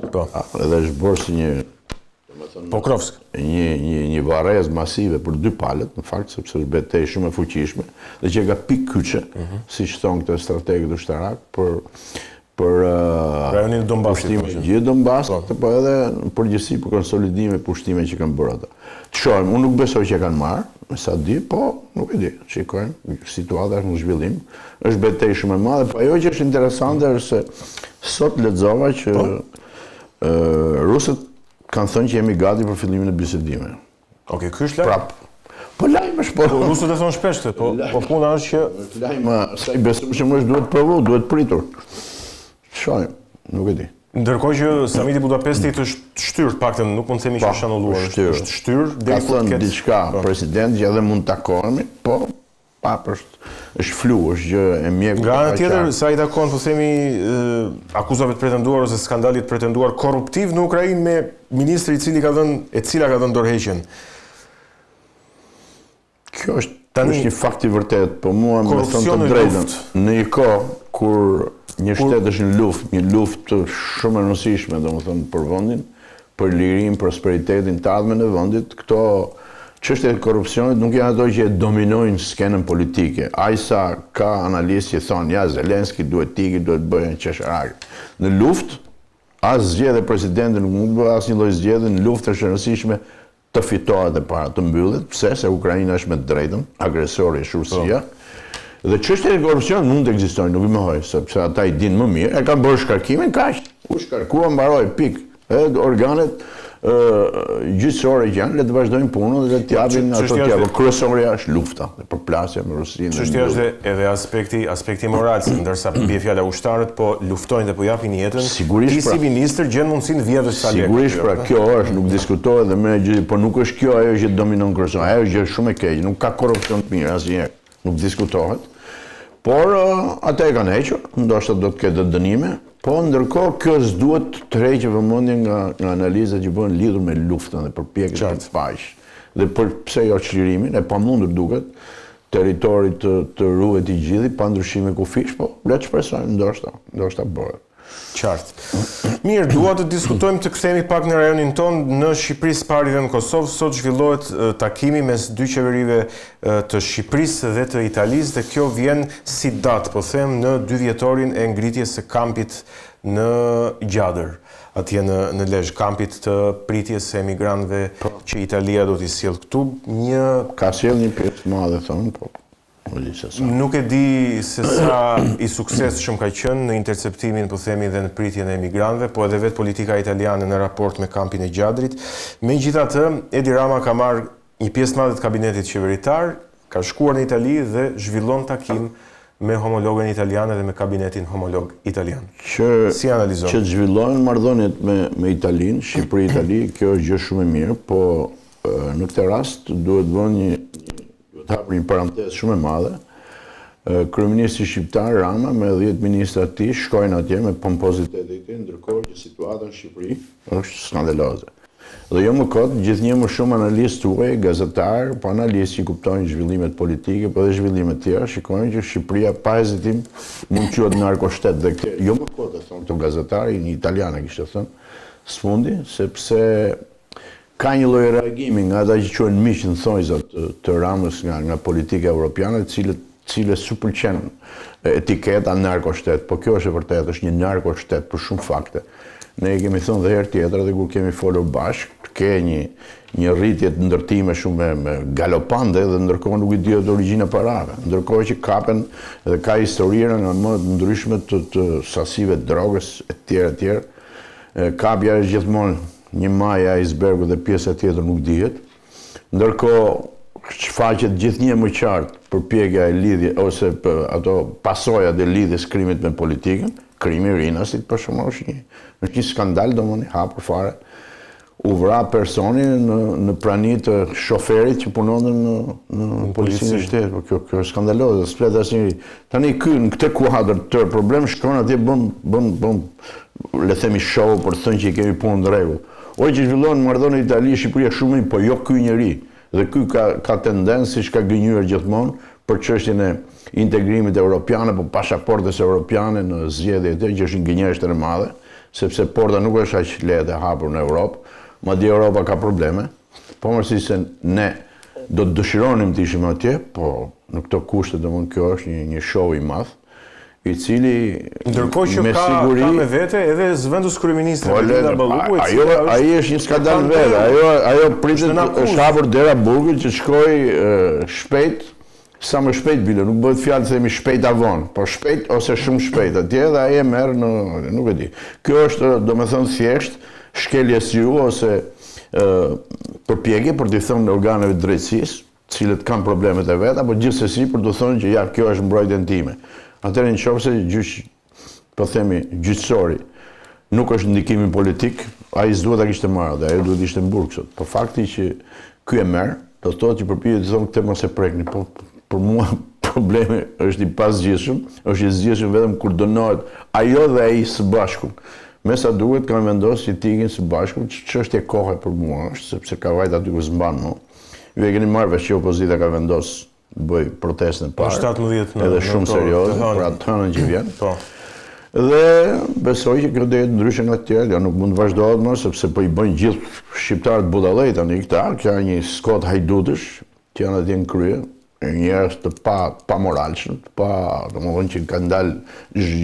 Edhe është bërë si një Pokrovsk. Një varrezë masive për 2 palët, në fakt, sepse është betejë shumë e fuqishme, dhe që ka pikë kyçe, siç thon këto strategët ushtarak për rajonin e Donbasit. Gjithë Donbasit, po edhe në përgjithësi për konsolidime pushtime që kanë bërë ata. Shohim, unë nuk besoj që e kanë marrë, me sa di, po nuk e di. Shikojmë, situata është në zhvillim, është betejë shumë e madhe, po ajo që është interesante është se sot lexova që rusët kanë thënë që jemi gati për fillimin e bisedimeve. Okej, ky është lajm. Po lajm është po. Rusët e thonë shpesh këtë, po puna është që lajm sa i besueshëm është duhet provu, duhet pritur. Shohim, nuk e di. Ndërkohë që samiti Budapestit është shtyr, paktën nuk mund të themi që është anulluar, është shtyr deri ku të ketë diçka president që edhe mund të takohemi, po është është flu, është gjë e mjeku. Nga ana tjetër, sa i takon, po themi, akuzave të pretenduar ose skandalit të pretenduar korruptiv në Ukrainë me ministri i cila ka dhënë dorëheqjen. Kjo është një fakt i vërtet, po mua më thon të drejtën. Në një kohë kur një shtet është në luftë, një luftë shumë e rëndësishme, domethënë për vendin, për lirinë, prosperitetin të ardhmen e vendit, këto çështjet e korrupsionit nuk janë ato që dominojnë skenën politike. Ai sa ka analistë që thonë, ja Zelenski duhet tiki, duhet bëjë një qesharak. Në luftë, as zgjedhje presidenti nuk mund të bëjë asnjë lloj zgjedhje, në luftë është e rëndësishme të fitohet e para, të mbyllet, pse se Ukraina është me të drejtën, agresori është Rusia. Dhe çështjet e korrupsionit mund të ekzistojnë, nuk i mohoj, sepse ata i dinë më mirë, e kanë bërë shkarkimin kaq. U shkarkua, mbaroi, pik. Edhe organet gjyqësore që janë, le të vazhdojnë punën dhe të japin ato të japin. Kryesorja është lufta, përplasja me Rusinë. Çështja është edhe aspekti moral, ndërsa bie fjala ushtarët po luftojnë dhe po japin jetën. Ti si ministër gjen mundësinë të vjedhësh sa lek. Sigurisht, pra kjo është, nuk diskutohet dhe më gjë, po nuk është kjo ajo që dominon kryesorja. Ajo është shumë e keq, nuk ka korrupsion të mirë asnjëherë, nuk diskutohet. Por ata e kanë hequr, ndoshta do të ketë dënime. Po ndërkohë kjo s'duhet të rreqë vëmendjen nga analizat që bëhen lidhur me luftën dhe përpjekjet të paqe. Dhe pse jo çlirimin, e pamundur duket territorit të ruhet i gjithë pa ndryshime kufish, po le të shpresojmë ndoshta bëhet. Qartë. Mirë, dua të diskutojmë, të kthehemi pak në rajonin tonë, në Shqipëri së pari dhe në Kosovë. Sot zhvillohet takimi mes dy qeverive të Shqipërisë dhe të Italisë dhe kjo vjen si datë, po them, në 2 vjetorin e ngritjes së kampit në Gjadër, atje në Lezhë, kampit të pritjes së emigrantëve që Italia do t'i sjellë këtu. Ka sjellë një pjesë madhe thonë, po. Nuk e di se sa i suksesshëm ka qenë në interceptimin, po themi, dhe në pritjen e emigrantëve, po edhe vetë politika italiane në raport me kampin e Gjadrit. Megjithatë, Edi Rama ka marrë një pjesë të madhe të kabinetit qeveritar, ka shkuar në Itali dhe zhvillon takim me homologën italiane dhe me kabinetin homolog italian. Si analizon? Që zhvillohen marrëdhëniet me Italinë, Shqipëri-Itali, kjo është gjë shumë e mirë, po në këtë rast duhet vënë të hapë një parantezë shumë e madhe. Kryeministri shqiptar Rama me 10 ministra të tij shkojnë atje me pompozitet e tij, ndërkohë që situata në Shqipëri është skandaloze. Dhe jo më kot, gjithnjë më shumë analistë tuaj, gazetarë, po analistë që kuptojnë zhvillimet politike, po dhe zhvillimet tjera, shikojnë që Shqipëria pa hezitim mund quhet narkoshtet dhe këtë, jo më kot, e thonë këto gazetarë, një italiane kishte thënë, sfundi, sepse ka një lloj reagimi nga ata që quhen miq në thonjzat të Ramës nga politika europiane, cilët su pëlqen etiketa narkoshtet, po kjo është e vërtetë, është një narkoshtet për shumë fakte. Ne i kemi thënë dhe herë tjetër dhe kur kemi folur bashkë, ke një rritje të ndërtime shumë me galopante dhe ndërkohë nuk i dihet origjina e parave. Ndërkohë që kapen dhe ka historira nga më të ndryshme të sasive të drogës etj. Kapja është gjithmonë një majë e icebergut dhe pjesa tjetër nuk dihet. Ndërkohë shfaqet gjithnjë më qartë përpjekja e lidhje ose ato pasojat e lidhjes krimit me politikën. Krimi i Rinasit për shembull është një skandal domoni hapur fare. U vra personi në prani të shoferit që punonte në policinë e shtetit. Kjo është skandaloze, s'flet asnjëri. Tani në këtë kuadër të problem shkon atje bën le themi show për të thënë që i kemi punë në rregull. Oj që zhvillohen marrëdhënie Itali-Shqipëria shumë, po jo ky njeri. Dhe ky ka tendencë, siç ka gënjur gjithmonë, për çështjen e integrimit evropian apo pasaportës europiane në zgjedhje të që është një gënjeshtër e madhe, sepse porta nuk është aq lehtë e hapur në Europë, madje Europa ka probleme, pavarësisht se ne do të dëshironim të ishim atje, po në këto kushte domosdoshmë kjo është një show i madh, i cili ndërkohë që ka me vete edhe zëvendës kryeministri Edi Balluku, ai është një skandal vetë, ajo pritet është hapur dera burgut që shkoi shpejt, sa më shpejt bile, nuk bëhet fjalë të themi shpejt avon, por shpejt ose shumë shpejt atje dhe ai e merr nuk e di. Kjo është domethënë thjesht shkelje si ose përpjekje për t'i thënë organeve të drejtësisë, të cilët kanë problemet e vet, apo gjithsesi për të thënë që ja kjo është mbrojtjen time. Atëherë nëse gjyqësori nuk është ndikimi politik, ai s'duhet ta kishte marrë, dhe ai duhet ishte në burg sot. Po fakti që ky e merr, do të thotë që përpiqet të thonë këtë mos e prekni, po për mua problemi është i pasgjithshëm, është i zgjidhshëm vetëm kur dënohet ajo dhe ai së bashku. Me sa duhet kanë vendosur që t'i ikin së bashku, ç'është e kohe për mua është, sepse ka vajt aty ku s'mban më. Ju e keni marrë vesh që opozita ka vendosur bëj protestën parë, edhe shumë serioze, për atë hënën që vjen. Dhe besoj që kjo do jetë ndryshe nga të tjerë, ja nuk mund të vazhdohet më, sepse po i bëjnë gjithë shqiptarët budallëj tani këta, ka një skot hajdutësh që janë atje në krye, njerëz të pa moralshëm, domethënë që kanë dalë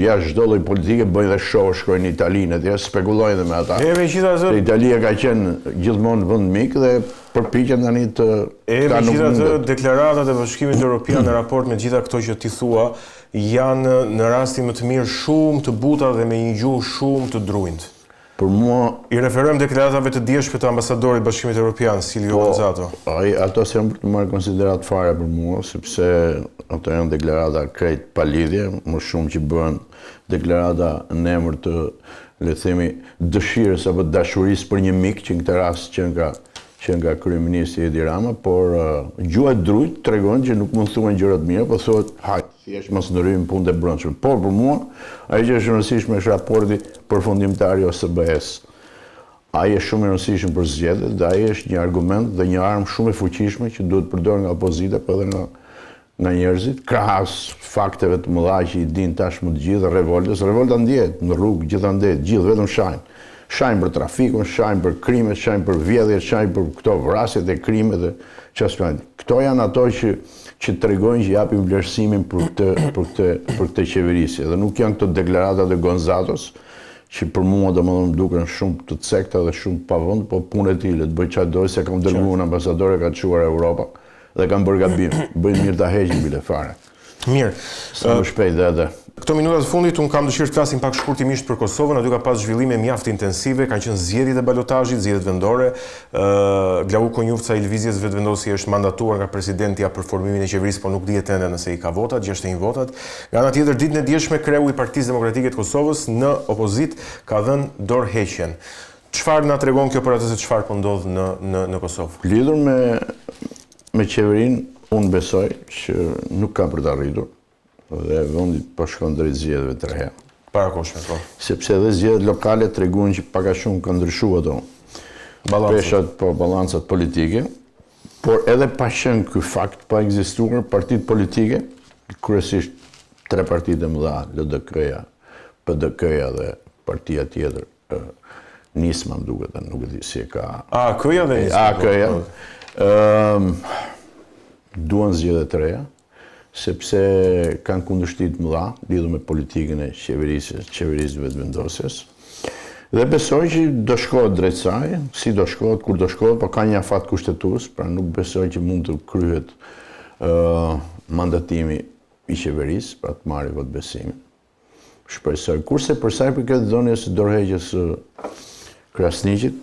jashtë çdo lloj politike, bëjnë dhe show, shkojnë në Itali, atje spekulojnë dhe me ata. Se Italia ka qenë gjithmonë vend mik dhe përpiqen tani të megjithatë deklaratat e Bashkimit Evropian në raport me gjitha këto që ti thua janë në rastin më të mirë shumë të buta dhe me një gjuhë shumë të drujtë. Për mua i referojmë deklaratave të dieshme të ambasadorit Bashkimit Evropian, Silvio Gonzato. Ato s'janë për të marrë konsiderat fare për mua, sepse ato janë deklarata krejt pa lidhje, më shumë që bëhen deklarata në emër të, le të themi, dëshirës apo dashurisë për një mik, që në këtë rast që nga kryeministri Edi Rama, por gjuha e drujt tregon që nuk mund thuhen gjërat mira, po thuhet hajt, thjesht mos ndryjmë punët e brendshme. Por për mua, ajo që është e rëndësishme është raporti përfundimtar i OSBE-s. Ai është shumë i rëndësishëm për zgjedhjet dhe ai është një argument dhe një armë shumë e fuqishme që duhet përdorur nga opozita, por edhe nga njerëzit, krahas fakteve të mëdha që i din tashmë të gjithë revoltës. Revolta ndjehet në rrugë gjithandej, gjithë vetëm shajnë. Shajnë për trafikun, shajnë për krimet, shajnë për vjedhjet, shajnë për këto vrasjet e krimet dhe çfarë. Këto janë ato që tregojnë që japin vlerësimin për këtë qeverisje. Dhe nuk janë këto deklaratat e Gonzatos, që për mua domethënë duken shumë të cekta dhe shumë të pavend, po punë e tij, të bëj çfarë dojë, se kam dërguar në ambasadore, ka çuar Europa dhe kanë bërë gabim. Bëjnë mirë ta heqin bile fare. Mirë. Sa më shpejt dhe. Këto minutat të fundit unë kam dëshirë të flasim pak shkurtimisht për Kosovën, aty ka pas zhvillime mjaft intensive, kanë qenë zgjedhjet e balotazhit, zgjedhjet vendore. Glauko Njufca i lëvizjes vetvendosi është mandatuar nga presidenti për formimin e qeverisë, por nuk dihet ende nëse i ka votat, 61 votat. Nga ana tjetër, ditën e dieshme kreu i Partisë Demokratike të Kosovës në opozitë ka dhënë dorëheqjen. Çfarë na tregon kjo për atë se çfarë po ndodh në Kosovë? Lidhur me qeverinë, unë besoj që nuk ka për të arritur. Dhe vendi po shkon drejt zgjedhjeve 3 herë. Parakoshme, po. Sepse edhe zgjedhjet lokale tregojnë që pak a shumë kanë ndryshuar ato balancat politike, por edhe pa qenë ky fakt, pa ekzistuar partitë politike, kryesisht 3 partitë më dha, LDK-ja, PDK-ja dhe partia tjetër, Nisma më duket, nuk e di si e ka. AK-ja dhe Nisma. AK-ja. Duan zgjedhje të reja, sepse kanë kundërshtim të mëdha lidhur me politikën e qeverisë vetëvendosjes. Dhe besoj që do shkohet drejt saj, si do shkohet, kur do shkohet, por ka një afat kushtetues, pra nuk besoj që mund të kryhet mandatimi i qeverisë, pra të marrë votbesimin. Shpresoj. Kurse për sa i përket dhënies së dorëheqjes së Krasniqit,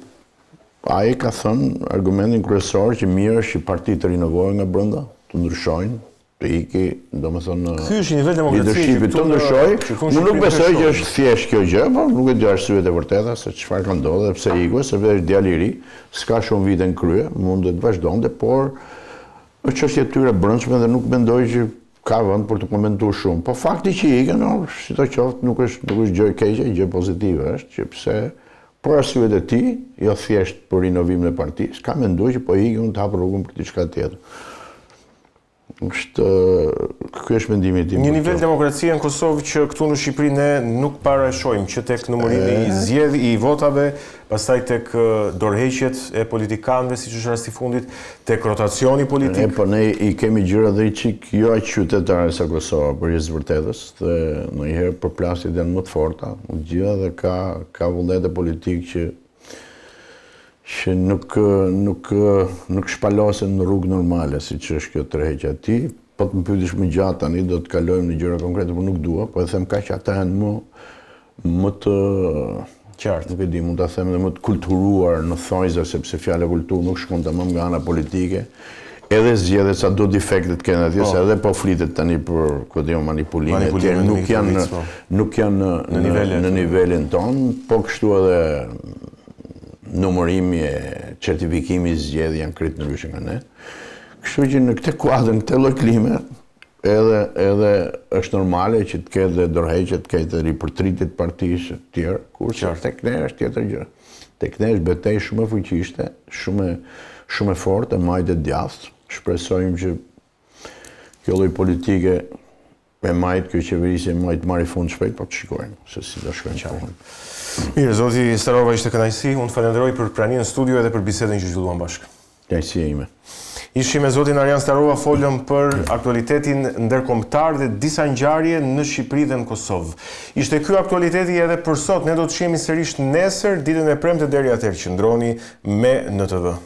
ai ka thënë argumentin kryesor që mirë është që partitë të rinovohen nga brenda, të ndryshojnë, të iki, domethënë ky është një nivel demokracie të ndryshojë. Unë nuk besoj që është thjesht kjo gjë, por nuk e di arsyet e vërteta se çfarë ka ndodhur dhe pse iku, sepse është djalë i ri, s'ka shumë vite në krye, mund të vazhdonte, por është çështje e tyre brendshme dhe nuk mendoj që ka vend për të komentuar shumë. Po fakti që ikën, sidoqoftë nuk është gjë e keqe, gjë pozitive është, që pse për arsyet e tij, jo thjesht për rinovimin e partisë, ka menduar që po ikën të hapë rrugën për diçka tjetër. Ky është mendimi tim. Një nivel demokracie në Kosovë që këtu në Shqipëri ne nuk parashojmë, që tek numërimi i votave, pastaj tek dorëheqjet e politikanëve, siç është rasti i fundit, tek rotacioni politik. Po ne i kemi gjëra dhe çik jo aq qytetare sa Kosova, për të vërtetës, dhe ndonjëherë përplasjet janë më të forta, gjithë dhe ka vullnete politik që nuk shpalosen në rrugë normale, si që është kjo tërheqja ti. Po të më pyetish më gjatë tani, do të kalojmë në gjëra konkrete, por nuk dua, po e them kaq që ata janë më të qartë, nuk e di, mund ta them edhe më të kulturuar në thojza, sepse fjala kulturë nuk shkon tamam nga ana politike. Edhe zgjedhjet sa do defektet kanë atje, se edhe po flitet tani për manipulime, nuk janë në nivelin ton, po kështu edhe numërimi e certifikimi i zgjedhjeve janë krejt ndryshe nga ne. Kështu që në këtë kuadër, në këtë lloj klime, edhe është normale që të ketë dhe dorëheqje, të ketë dhe ripërtritit partisë të tjerë, kurse tek ne është tjetër gjë. Tek ne është betejë shumë e fuqishme, shumë e fortë, e majtë e djathtë. Shpresojmë që kjo lloj politike e majtë, kjo qeverisje majtë marri fund shpejt, po të shikojmë se si do shkojnë kohën. Mirë, zoti Starova, ishte kënaqësi. Unë falenderoj për praninë në studio edhe për bisedën që zhvilluam bashkë. Kënaqësia ime. Ishim me zotin Arjan Starova, folëm për aktualitetin ndërkombëtar dhe disa ngjarje në Shqipëri dhe në Kosovë. Ishte ky aktualiteti edhe për sot. Ne do të shihemi sërish nesër, ditën e premte, deri atëherë qëndroni me NTV.